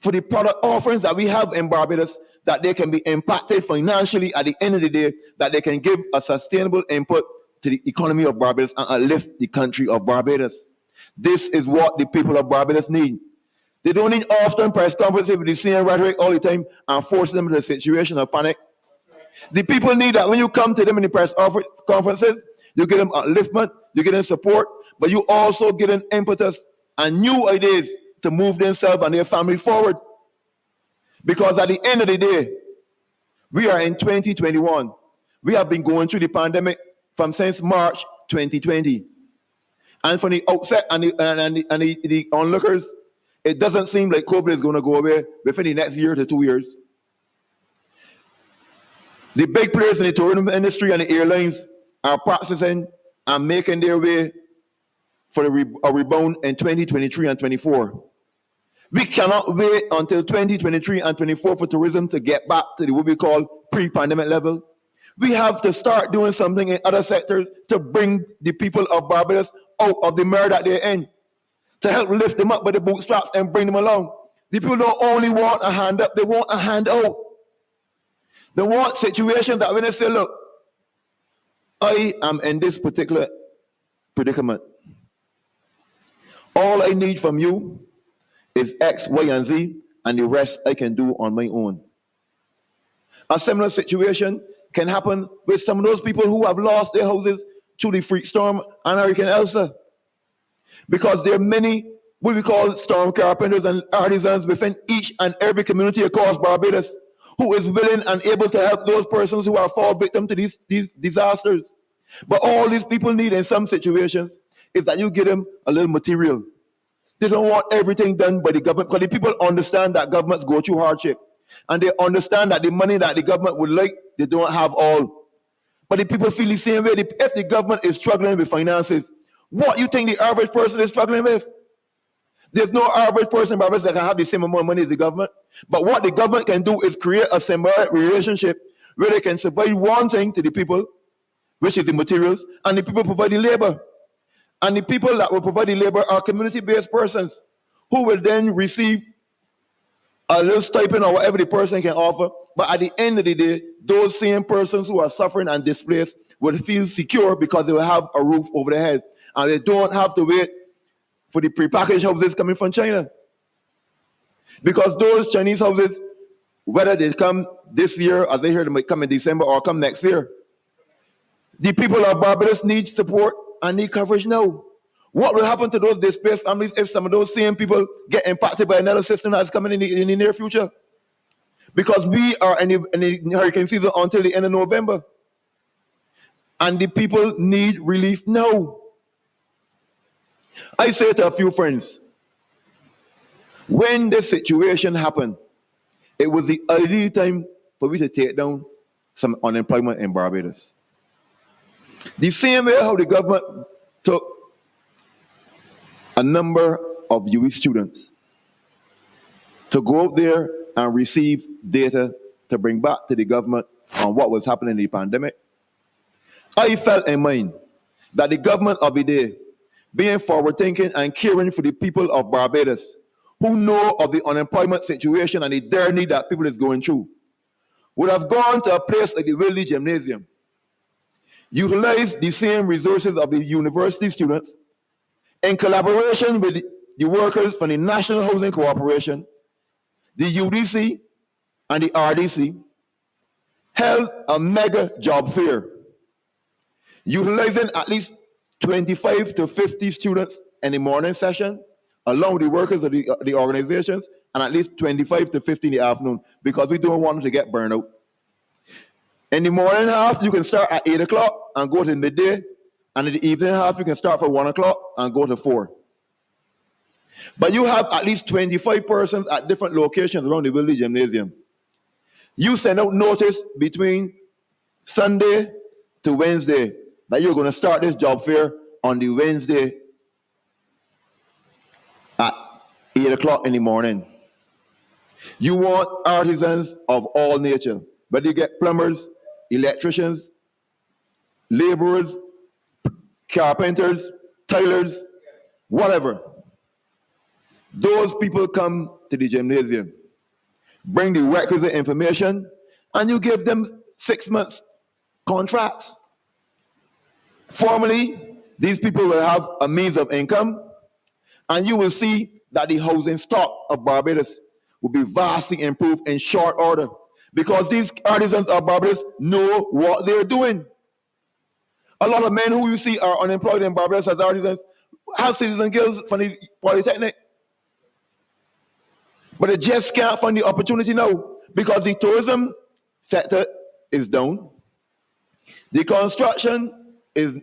for the product offerings that we have in Barbados, that they can be impacted financially at the end of the day, that they can give a sustainable input to the economy of Barbados and uplift the country of Barbados. This is what the people of Barbados need. They don't need often press conferences with the same rhetoric all the time and force them into a situation of panic. The people need that when you come to them in the press conferences, you get them upliftment, you get them support, but you also get them impetus and new ideas to move themselves and their family forward. Because at the end of the day, we are in 2021. We have been going through the pandemic since March 2020. And from the outset and the onlookers, it doesn't seem like COVID is going to go away within the next year to 2 years. The big players in the tourism industry and the airlines are practicing and making their way for a rebound in 2023 and 24. We cannot wait until 2023 and 24 for tourism to get back to what we call pre-pandemic level. We have to start doing something in other sectors to bring the people of Barbados out of the mire that they're in, to help lift them up by the bootstraps and bring them along. The people don't only want a hand up, they want a hand out. They want situations that when they say, look, I am in this particular predicament. All I need from you is X, Y, and Z, and the rest I can do on my own. A similar situation can happen with some of those people who have lost their houses through the freak storm and Hurricane Elsa. Because there are many what we call storm carpenters and artisans within each and every community across Barbados who is willing and able to help those persons who are fall victim to these disasters. But all these people need in some situations is that you give them a little material. They don't want everything done by the government, because the people understand that governments go through hardship. And they understand that the money that the government would like, they don't have all. But the people feel the same way. If the government is struggling with finances, what you think the average person is struggling with? There's no average person in Barbados that can have the same amount of money as the government. But what the government can do is create a symbiotic relationship where they can supply one thing to the people, which is the materials, and the people provide the labor. And the people that will provide the labor are community-based persons who will then receive a little stipend or whatever the person can offer. But at the end of the day, those same persons who are suffering and displaced will feel secure because they will have a roof over their head. And they don't have to wait for the prepackaged houses coming from China. Because those Chinese houses, whether they come this year, as I heard, they might come in December or come next year, the people of Barbados need support and need coverage now. What will happen to those displaced families if some of those same people get impacted by another system that's coming in the near future? Because we are in the hurricane season until the end of November. And the people need relief now. I say to a few friends, when this situation happened, it was the ideal time for me to take down some unemployment in Barbados. The same way how the government took a number of UWI students to go out there and receive data to bring back to the government on what was happening in the pandemic, I felt in mind that the government of the day, being forward-thinking and caring for the people of Barbados who know of the unemployment situation and the dire need that people is going through, would have gone to a place like the Willie Gymnasium, utilize the same resources of the university students in collaboration with the workers from the National Housing Corporation, the UDC, and the RDC, held a mega job fair, utilizing at least 25 to 50 students in the morning session, along with the workers of the organizations, and at least 25 to 50 in the afternoon, because we don't want them to get burned out. In the morning half, you can start at 8 o'clock and go to midday, and in the evening half, you can start from 1 o'clock and go to 4. But you have at least 25 persons at different locations around the Willie Gymnasium. You send out notice between Sunday to Wednesday that you're going to start this job fair on the Wednesday at 8 o'clock in the morning. You want artisans of all nature, whether you get plumbers, electricians, laborers, carpenters, tailors, whatever. Those people come to the gymnasium, bring the requisite information, and you give them 6 months contracts. Formally, these people will have a means of income, and you will see that the housing stock of Barbados will be vastly improved in short order, because these artisans of Barbados know what they're doing. A lot of men who you see are unemployed in Barbados as artisans have citizen guilds from the Polytechnic. But they just can't find the opportunity now, because the tourism sector is down. The construction is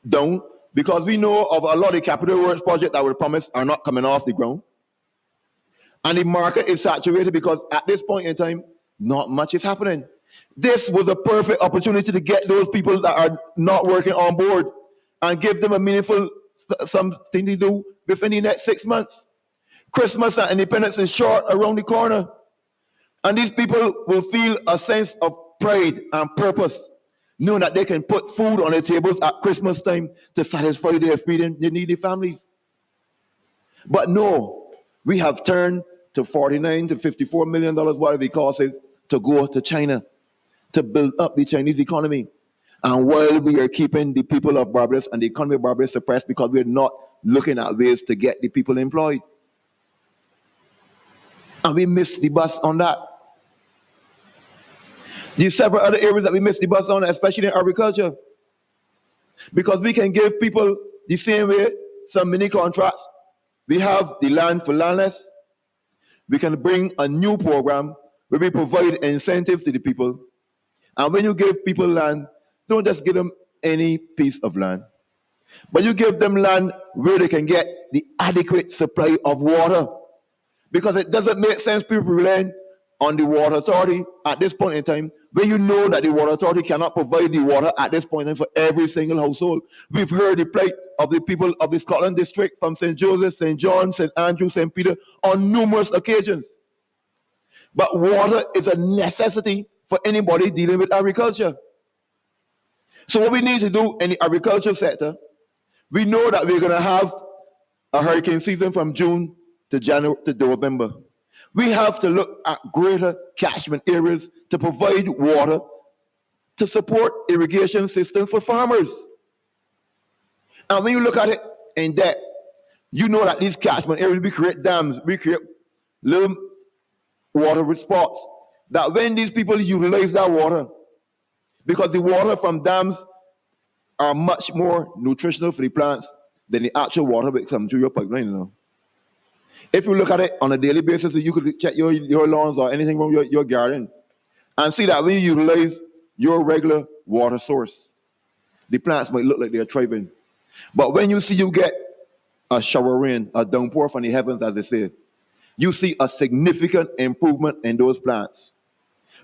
down, because we know of a lot of capital works projects that were promised are not coming off the ground. And the market is saturated because at this point in time, not much is happening. This was a perfect opportunity to get those people that are not working on board and give them a meaningful something to do within the next 6 months. Christmas and Independence is short around the corner. And these people will feel a sense of pride and purpose, knowing that they can put food on their tables at Christmas time to satisfy their feeding their needy families. But no, we have turned to $49 to $54 million, whatever it costs, to go to China to build up the Chinese economy. And while we are keeping the people of Barbados and the economy of Barbados suppressed because we're not looking at ways to get the people employed. And we missed the bus on that. There's several other areas that we missed the bus on, especially in agriculture. Because we can give people the same way, some mini contracts. We have the land for landless. We can bring a new program where we provide incentives to the people. And when you give people land, don't just give them any piece of land, but you give them land where they can get the adequate supply of water. Because it doesn't make sense people relying on the water authority at this point in time, when you know that the water authority cannot provide the water at this point in time for every single household. We've heard the plight of the people of the Scotland district from St. Joseph, St. John, St. Andrew, St. Peter on numerous occasions. But water is a necessity for anybody dealing with agriculture. So what we need to do in the agriculture sector, we know that we're going to have a hurricane season from June to January to November. We have to look at greater catchment areas to provide water to support irrigation systems for farmers. And when you look at it in depth, you know that these catchment areas, we create dams, we create little water spots, that when these people utilize that water, because the water from dams are much more nutritional for the plants than the actual water that comes through your pipeline, you know. If you look at it on a daily basis, you could check your lawns or anything from your garden and see that when you utilize your regular water source, the plants might look like they're thriving. But when you see you get a shower rain, a downpour from the heavens, as they say, you see a significant improvement in those plants,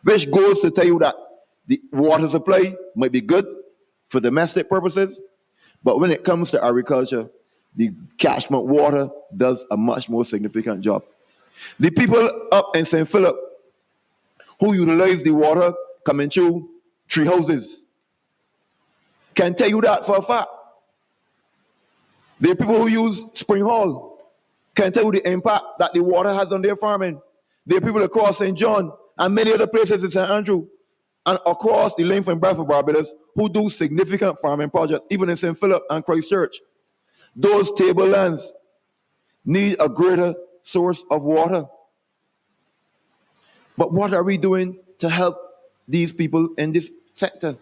which goes to tell you that the water supply might be good for domestic purposes, but when it comes to agriculture, the catchment water does a much more significant job. The people up in St. Philip who utilize the water coming through tree houses can tell you that for a fact. The people who use Spring Hall can tell you the impact that the water has on their farming. There are people across St. John and many other places in St. Andrew and across the length and breadth of Barbados who do significant farming projects, even in St. Philip and Christchurch. Those tablelands need a greater source of water. But what are we doing to help these people in this sector?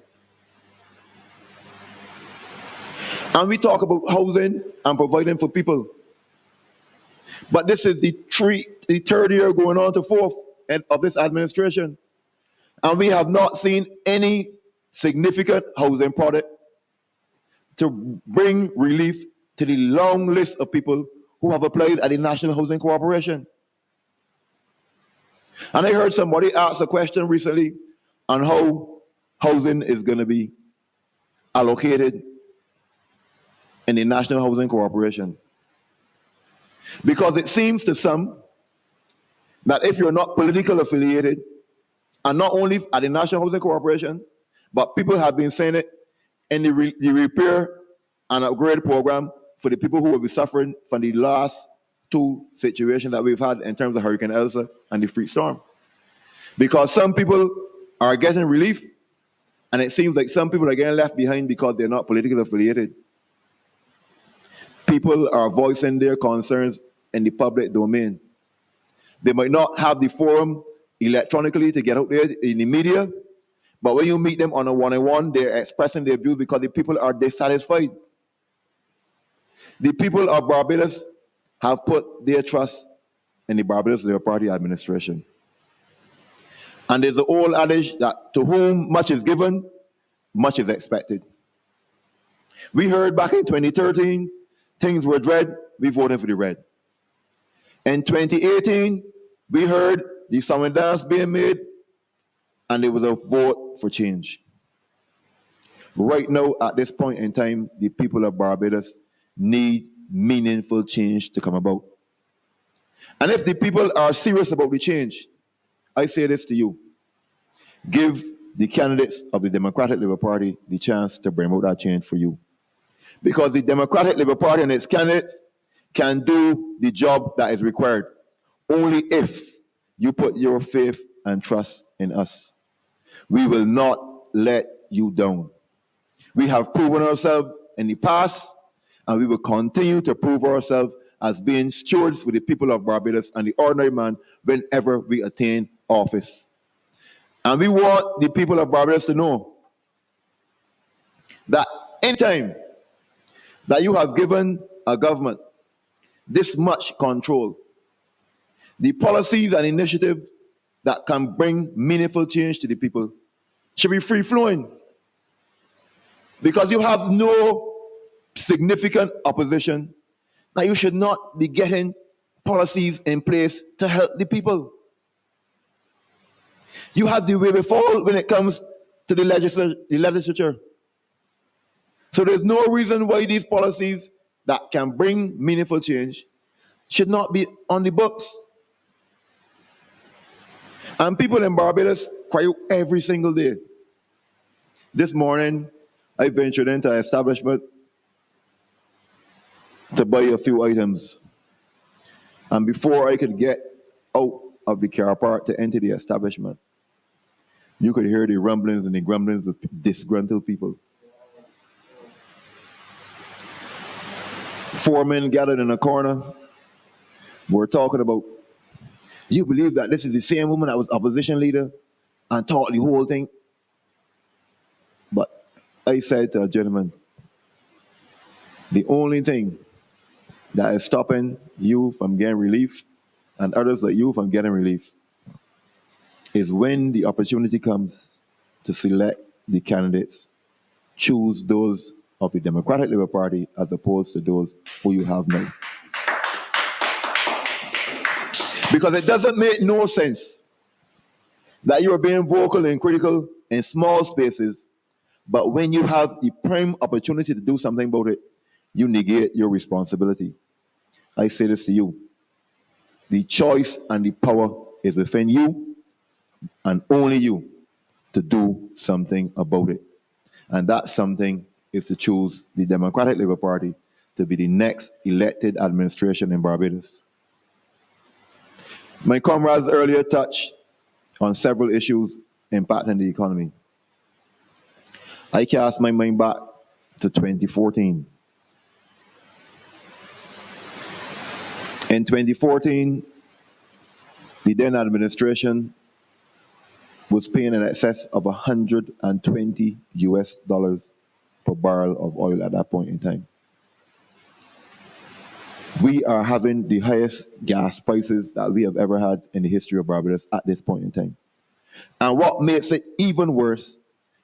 And we talk about housing and providing for people. But this is the third year going on to fourth of this administration. And we have not seen any significant housing project to bring relief to the long list of people who have applied at the National Housing Corporation. And I heard somebody ask a question recently on how housing is going to be allocated in the National Housing Corporation. Because it seems to some that if you're not politically affiliated, and not only at the National Housing Corporation, but people have been saying it in the repair and upgrade program for the people who will be suffering from the last two situations that we've had in terms of Hurricane Elsa and the freak storm. Because some people are getting relief, and it seems like some people are getting left behind because they're not politically affiliated. People are voicing their concerns in the public domain. They might not have the forum electronically to get out there in the media, but when you meet them on a one-on-one, they're expressing their views because the people are dissatisfied. The people of Barbados have put their trust in the Barbados Labour Party administration. And there's the old adage that to whom much is given, much is expected. We heard back in 2013, things were red, we voted for the red. In 2018, we heard the song and dance being made, and there was a vote for change. Right now, at this point in time, the people of Barbados need meaningful change to come about. And if the people are serious about the change, I say this to you. Give the candidates of the Democratic Labour Party the chance to bring about that change for you. Because the Democratic Labour Party and its candidates can do the job that is required only if you put your faith and trust in us. We will not let you down. We have proven ourselves in the past, and we will continue to prove ourselves as being stewards for the people of Barbados and the ordinary man whenever we attain office. And we want the people of Barbados to know that anytime that you have given a government this much control, the policies and initiatives that can bring meaningful change to the people should be free-flowing. Because you have no significant opposition, that you should not be getting policies in place to help the people. You have the way before when it comes to the legislature. So there's no reason why these policies that can bring meaningful change should not be on the books. And people in Barbados cry out every single day. This morning, I ventured into an establishment to buy a few items. And before I could get out of the car park to enter the establishment, you could hear the rumblings and the grumblings of disgruntled people. 4 men gathered in a corner were talking about, you believe that this is the same woman that was opposition leader and taught the whole thing? But I said to a gentleman, the only thing that is stopping you from getting relief and others like you from getting relief is when the opportunity comes to select the candidates, choose those of the Democratic Labour Party as opposed to those who you have now. Because it doesn't make no sense that you are being vocal and critical in small spaces, but when you have the prime opportunity to do something about it, you negate your responsibility. I say this to you. The choice and the power is within you and only you to do something about it. And that something is to choose the Democratic Labour Party to be the next elected administration in Barbados. My comrades earlier touched on several issues impacting the economy. I cast my mind back to 2014. In 2014, the then administration was paying in excess of $120 per barrel of oil at that point in time. We are having the highest gas prices that we have ever had in the history of Barbados at this point in time. And what makes it even worse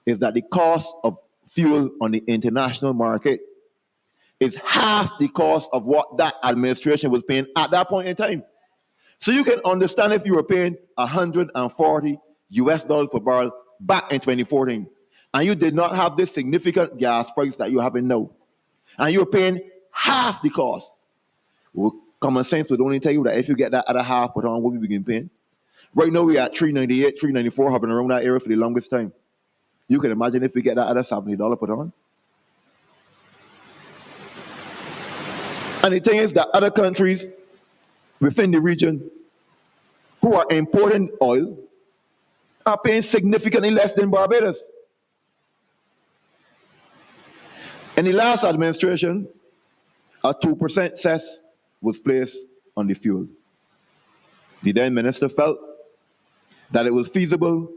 is that the cost of fuel on the international market is half the cost of what that administration was paying at that point in time. So you can understand if you were paying $140 per barrel back in 2014, and you did not have this significant gas price that you're having now, and you're paying half the cost. Well, common sense would only tell you that if you get that other half put on, what we begin paying. Right now we're at $398, $394, having around that area for the longest time. You can imagine if we get that other $70 put on. And the thing is that other countries within the region who are importing oil are paying significantly less than Barbados. In the last administration, a 2% cess was placed on the fuel. The then minister felt that it was feasible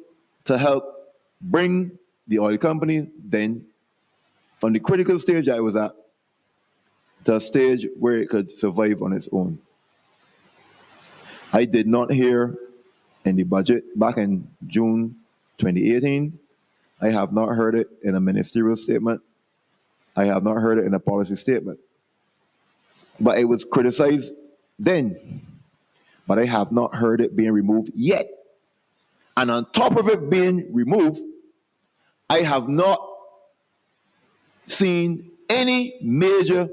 to help bring the oil company then from the critical stage that it was at to a stage where it could survive on its own. I did not hear in the budget back in June 2018. I have not heard it in a ministerial statement. I have not heard it in a policy statement. But it was criticized then. But I have not heard it being removed yet. And on top of it being removed, I have not seen any major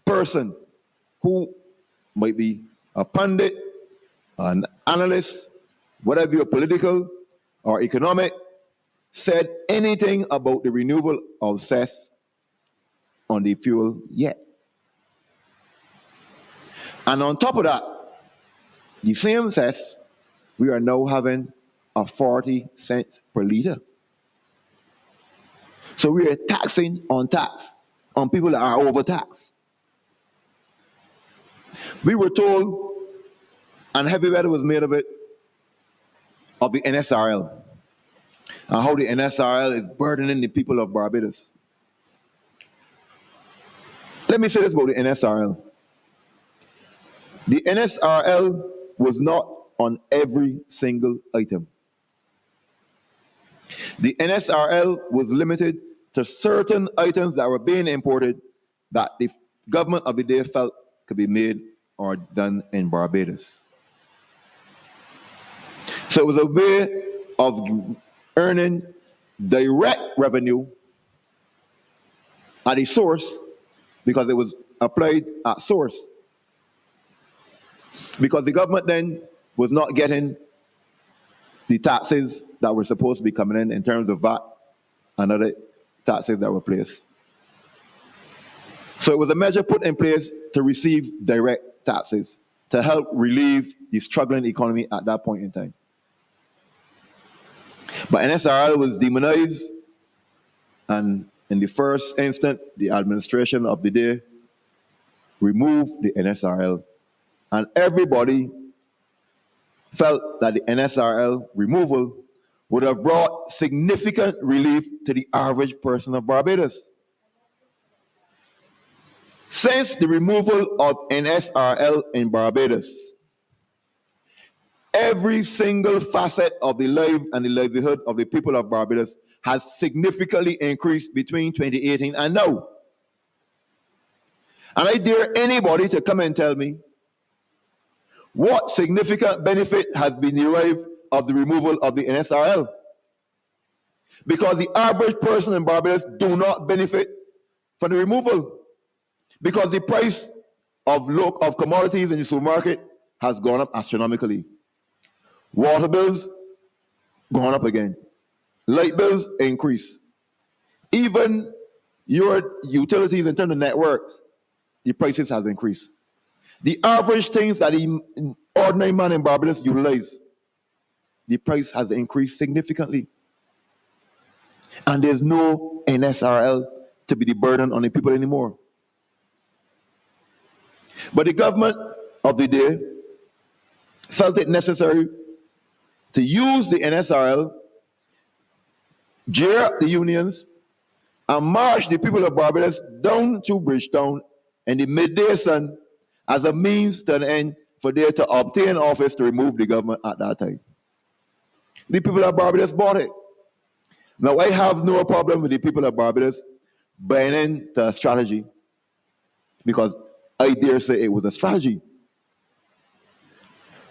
person who might be a pundit, an analyst, whatever your political or economic, said anything about the removal of cess on the fuel yet. And on top of that, the same cess, we are now having a 40 cents per liter. So we are taxing on tax on people that are overtaxed. We were told, and heavy weather was made of it, of the NSRL, and how the NSRL is burdening the people of Barbados. Let me say this about the NSRL. The NSRL was not on every single item. The NSRL was limited to certain items that were being imported that the government of the day felt could be made or done in Barbados. So it was a way of earning direct revenue at the source because it was applied at source. Because the government then was not getting the taxes that were supposed to be coming in terms of VAT and other taxes that were placed. So it was a measure put in place to receive direct taxes to help relieve the struggling economy at that point in time. But NSRL was demonized, and in the first instant, the administration of the day removed the NSRL, and everybody felt that the NSRL removal would have brought significant relief to the average person of Barbados. Since the removal of NSRL in Barbados, every single facet of the life and the livelihood of the people of Barbados has significantly increased between 2018 and now. And I dare anybody to come and tell me what significant benefit has been derived of the removal of the NSRL. Because the average person in Barbados do not benefit from the removal. Because the price of commodities in the supermarket has gone up astronomically. Water bills gone up again. Light bills increase. Even your utilities in terms of networks, the prices have increased. The average things that the ordinary man in Barbados utilize, the price has increased significantly. And there's no NSRL to be the burden on the people anymore. But the government of the day felt it necessary to use the NSRL, jeer up the unions, and march the people of Barbados down to Bridgetown in the midday sun as a means to an end for them to obtain office to remove the government at that time. The people of Barbados bought it. Now, I have no problem with the people of Barbados buying into a strategy because I dare say it was a strategy.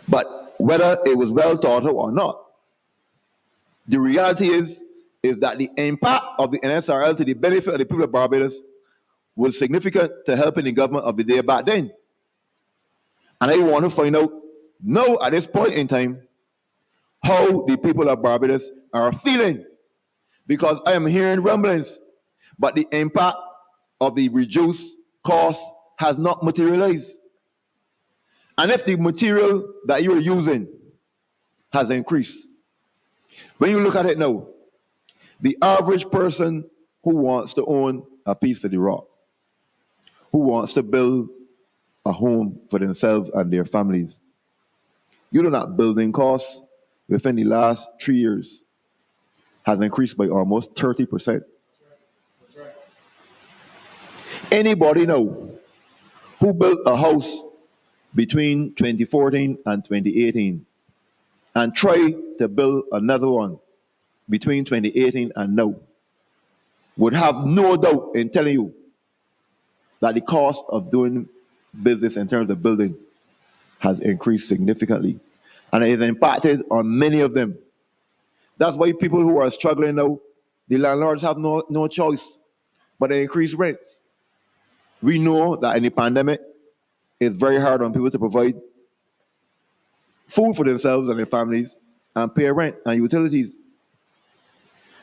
But whether it was well thought out or not, the reality is that the impact of the NSRL to the benefit of the people of Barbados was significant to helping the government of the day back then. And I want to find out now at this point in time how the people of Barbados are feeling. Because I am hearing rumblings, but the impact of the reduced cost has not materialized. And if the material that you are using has increased, when you look at it now, the average person who wants to own a piece of the rock, who wants to build a home for themselves and their families, you know that building costs within the last 3 years has increased by almost 30%. That's right. Anybody know who built a house between 2014 and 2018 and tried to build another one between 2018 and now would have no doubt in telling you that the cost of doing business in terms of building has increased significantly. And it has impacted on many of them That's why people who are struggling now, the landlords have no choice but to increase rents. We know that in the pandemic, it's very hard on people to provide food for themselves and their families and pay rent and utilities.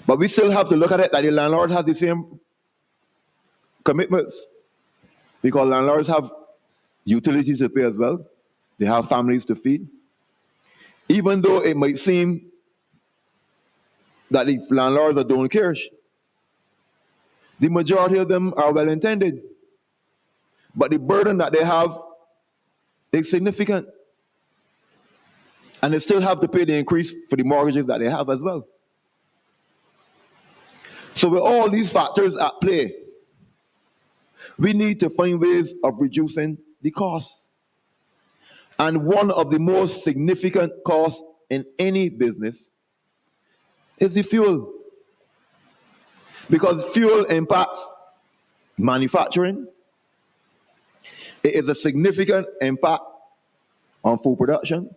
But we still have to look at it that the landlord has the same commitments, because landlords have utilities to pay as well. They have families to feed. Even though it might seem that the landlords are doing cash, the majority of them are well intended. But the burden that they have is significant. And they still have to pay the increase for the mortgages that they have as well. So with all these factors at play, we need to find ways of reducing the costs. And one of the most significant costs in any business is the fuel. Because fuel impacts manufacturing. It is a significant impact on food production,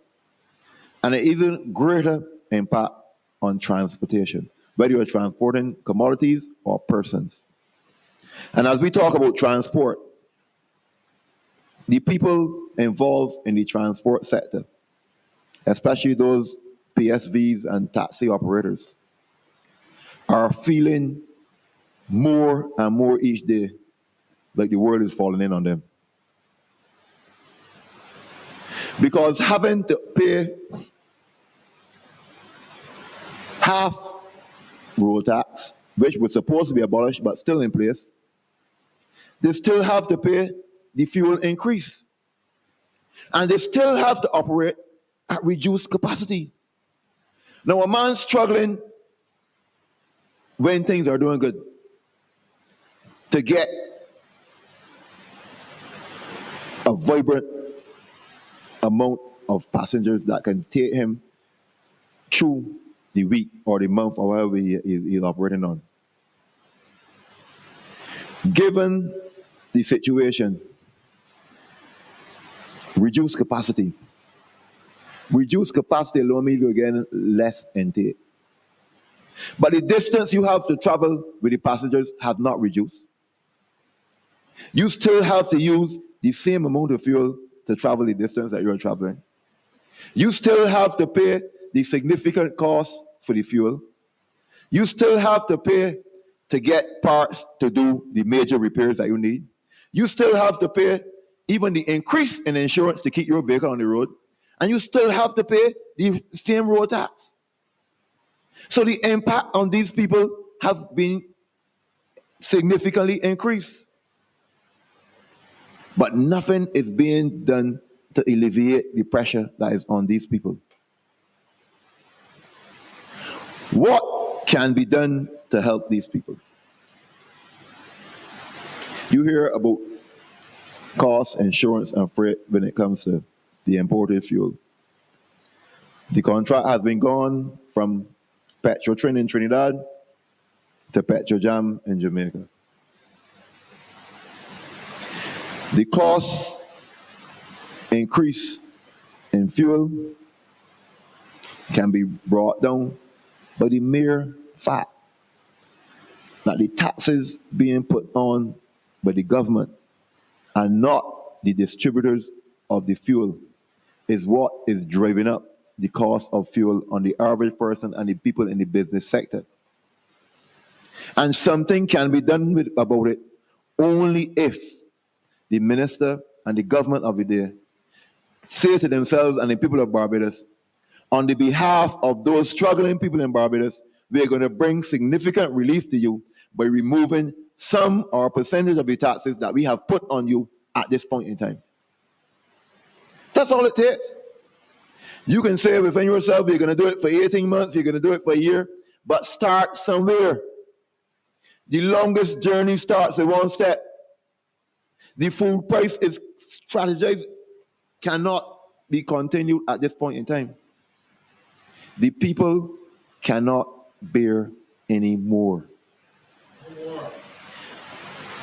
and an even greater impact on transportation, whether you're transporting commodities or persons. And as we talk about transport, the people involved in the transport sector, especially those PSVs and taxi operators, are feeling more and more each day like the world is falling in on them. Because having to pay half road tax, which was supposed to be abolished but still in place, they still have to pay the fuel increase. And they still have to operate at reduced capacity. Now, a man's struggling when things are doing good to get a vibrant amount of passengers that can take him through the week or the month or whatever he's operating on. Given the situation, reduce capacity. Reduce capacity alone means you're getting less intake. But the distance you have to travel with the passengers have not reduced. You still have to use the same amount of fuel to travel the distance that you're traveling. You still have to pay the significant cost for the fuel. You still have to pay to get parts to do the major repairs that you need. You still have to pay even the increase in insurance to keep your vehicle on the road. And you still have to pay the same road tax. So the impact on these people have been significantly increased. But nothing is being done to alleviate the pressure that is on these people. What can be done to help these people? You hear about costs, insurance, and freight when it comes to the imported fuel. The contract has been gone from Petrotrin in Trinidad to Petrojam in Jamaica. The cost increase in fuel can be brought down by the mere fact that the taxes being put on by the government and not the distributors of the fuel is what is driving up the cost of fuel on the average person and the people in the business sector. And something can be done about it only if the minister and the government of the day say to themselves and the people of Barbados, on the behalf of those struggling people in Barbados, we are going to bring significant relief to you by removing some or a percentage of the taxes that we have put on you at this point in time. That's all it takes. You can say within yourself, you're going to do it for 18 months, you're going to do it for a year, but start somewhere. The longest journey starts with one step. The food price is strategized, cannot be continued at this point in time. The people cannot bear any more.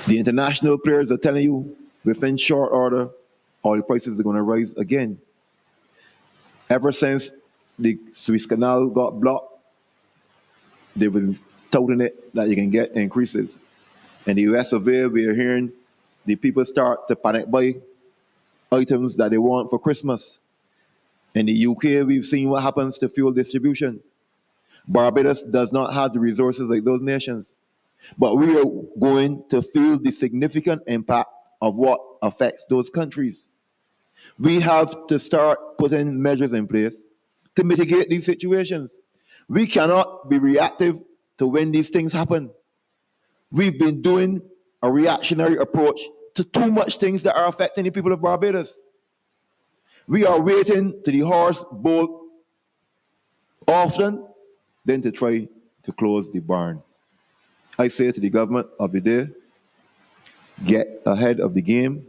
The international players are telling you within short order, all the prices are going to rise again. Ever since the Suez Canal got blocked, they've been touting it that you can get increases. In the US of A, we are hearing the people start to panic buy items that they want for Christmas. In the UK, we've seen what happens to fuel distribution. Barbados does not have the resources like those nations. But we are going to feel the significant impact of what affects those countries. We have to start putting measures in place to mitigate these situations. We cannot be reactive to when these things happen. We've been doing a reactionary approach to too much things that are affecting the people of Barbados. We are waiting till the horse bolt often, then to try to close the barn. I say to the government of the day, get ahead of the game,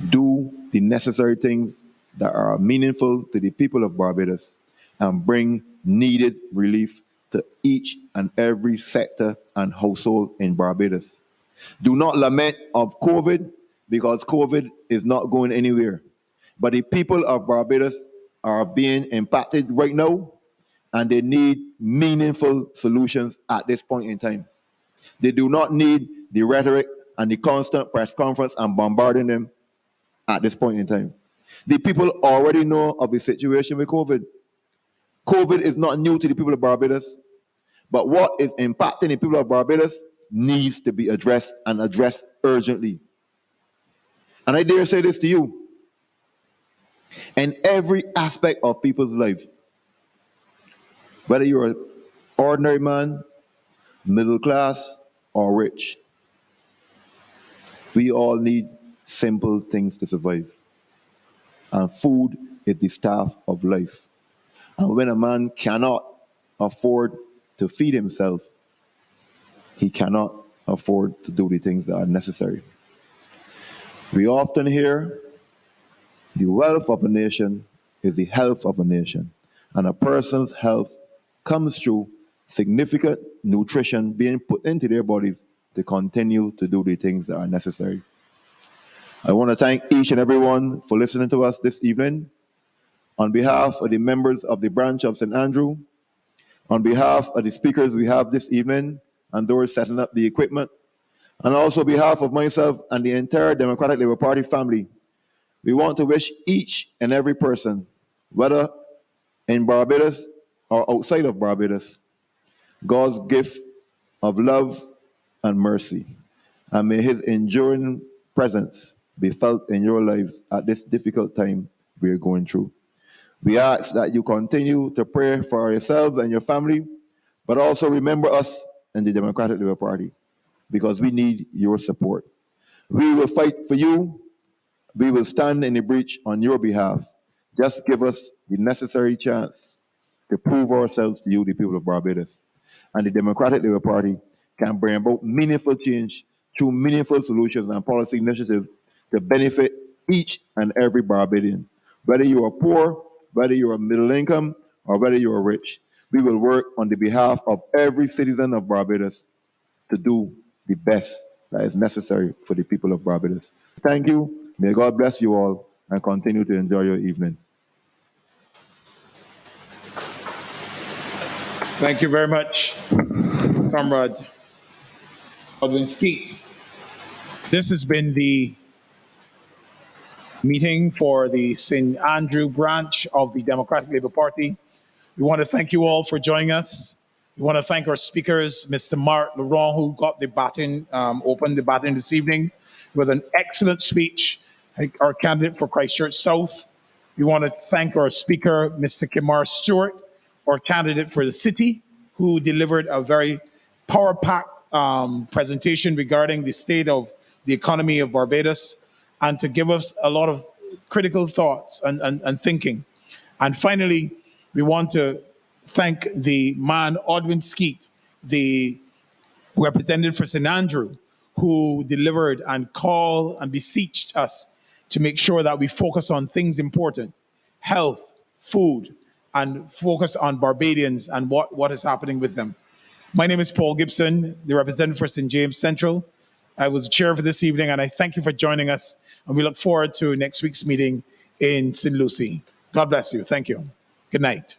do the necessary things that are meaningful to the people of Barbados, and bring needed relief to each and every sector and household in Barbados. Do not lament of COVID, because COVID is not going anywhere. But the people of Barbados are being impacted right now, and they need meaningful solutions at this point in time. They do not need the rhetoric and the constant press conference and bombarding them at this point in time. The people already know of the situation with COVID. COVID is not new to the people of Barbados, but what is impacting the people of Barbados needs to be addressed, and addressed urgently. And I dare say this to you, in every aspect of people's lives, whether you're an ordinary man, middle class, or rich, we all need simple things to survive. And food is the staff of life. And when a man cannot afford to feed himself, he cannot afford to do the things that are necessary. We often hear the wealth of a nation is the health of a nation. And a person's health comes through significant nutrition being put into their bodies to continue to do the things that are necessary. I want to thank each and everyone for listening to us this evening. On behalf of the members of the branch of St. Andrew, on behalf of the speakers we have this evening and those setting up the equipment, and also on behalf of myself and the entire Democratic Labour Party family, we want to wish each and every person, whether in Barbados or outside of Barbados, God's gift of love and mercy. And may his enduring presence be felt in your lives at this difficult time we are going through. We ask that you continue to pray for yourselves and your family, but also remember us in the Democratic Labour Party, because we need your support. We will fight for you. We will stand in the breach on your behalf. Just give us the necessary chance to prove ourselves to you, the people of Barbados. And the Democratic Labour Party can bring about meaningful change through meaningful solutions and policy initiatives to benefit each and every Barbadian. Whether you are poor, whether you are middle income, or whether you are rich, we will work on the behalf of every citizen of Barbados to do the best that is necessary for the people of Barbados. Thank you. May God bless you all and continue to enjoy your evening. Thank you very much, Comrade Oldwin Skeete. This has been the meeting for the St. Andrew branch of the Democratic Labour Party. We want to thank you all for joining us. We want to thank our speakers, Mr. Marc, Laurent, who got the baton, opened the baton this evening with an excellent speech, our candidate for Christchurch South. We want to thank our speaker, Mr. Kemar Stuart, our candidate for the city, who delivered a very power-packed presentation regarding the state of the economy of Barbados, and to give us a lot of critical thoughts and thinking. And finally, we want to thank the man, Oldwin Skeete, the representative for St. Andrew, who delivered and called and beseeched us to make sure that we focus on things important: health, food, and focus on Barbadians and what is happening with them. My name is Paul Gibson, the representative for St. James Central. I was the chair for this evening, and I thank you for joining us, and we look forward to next week's meeting in St. Lucie. God bless you. Thank you. Good night.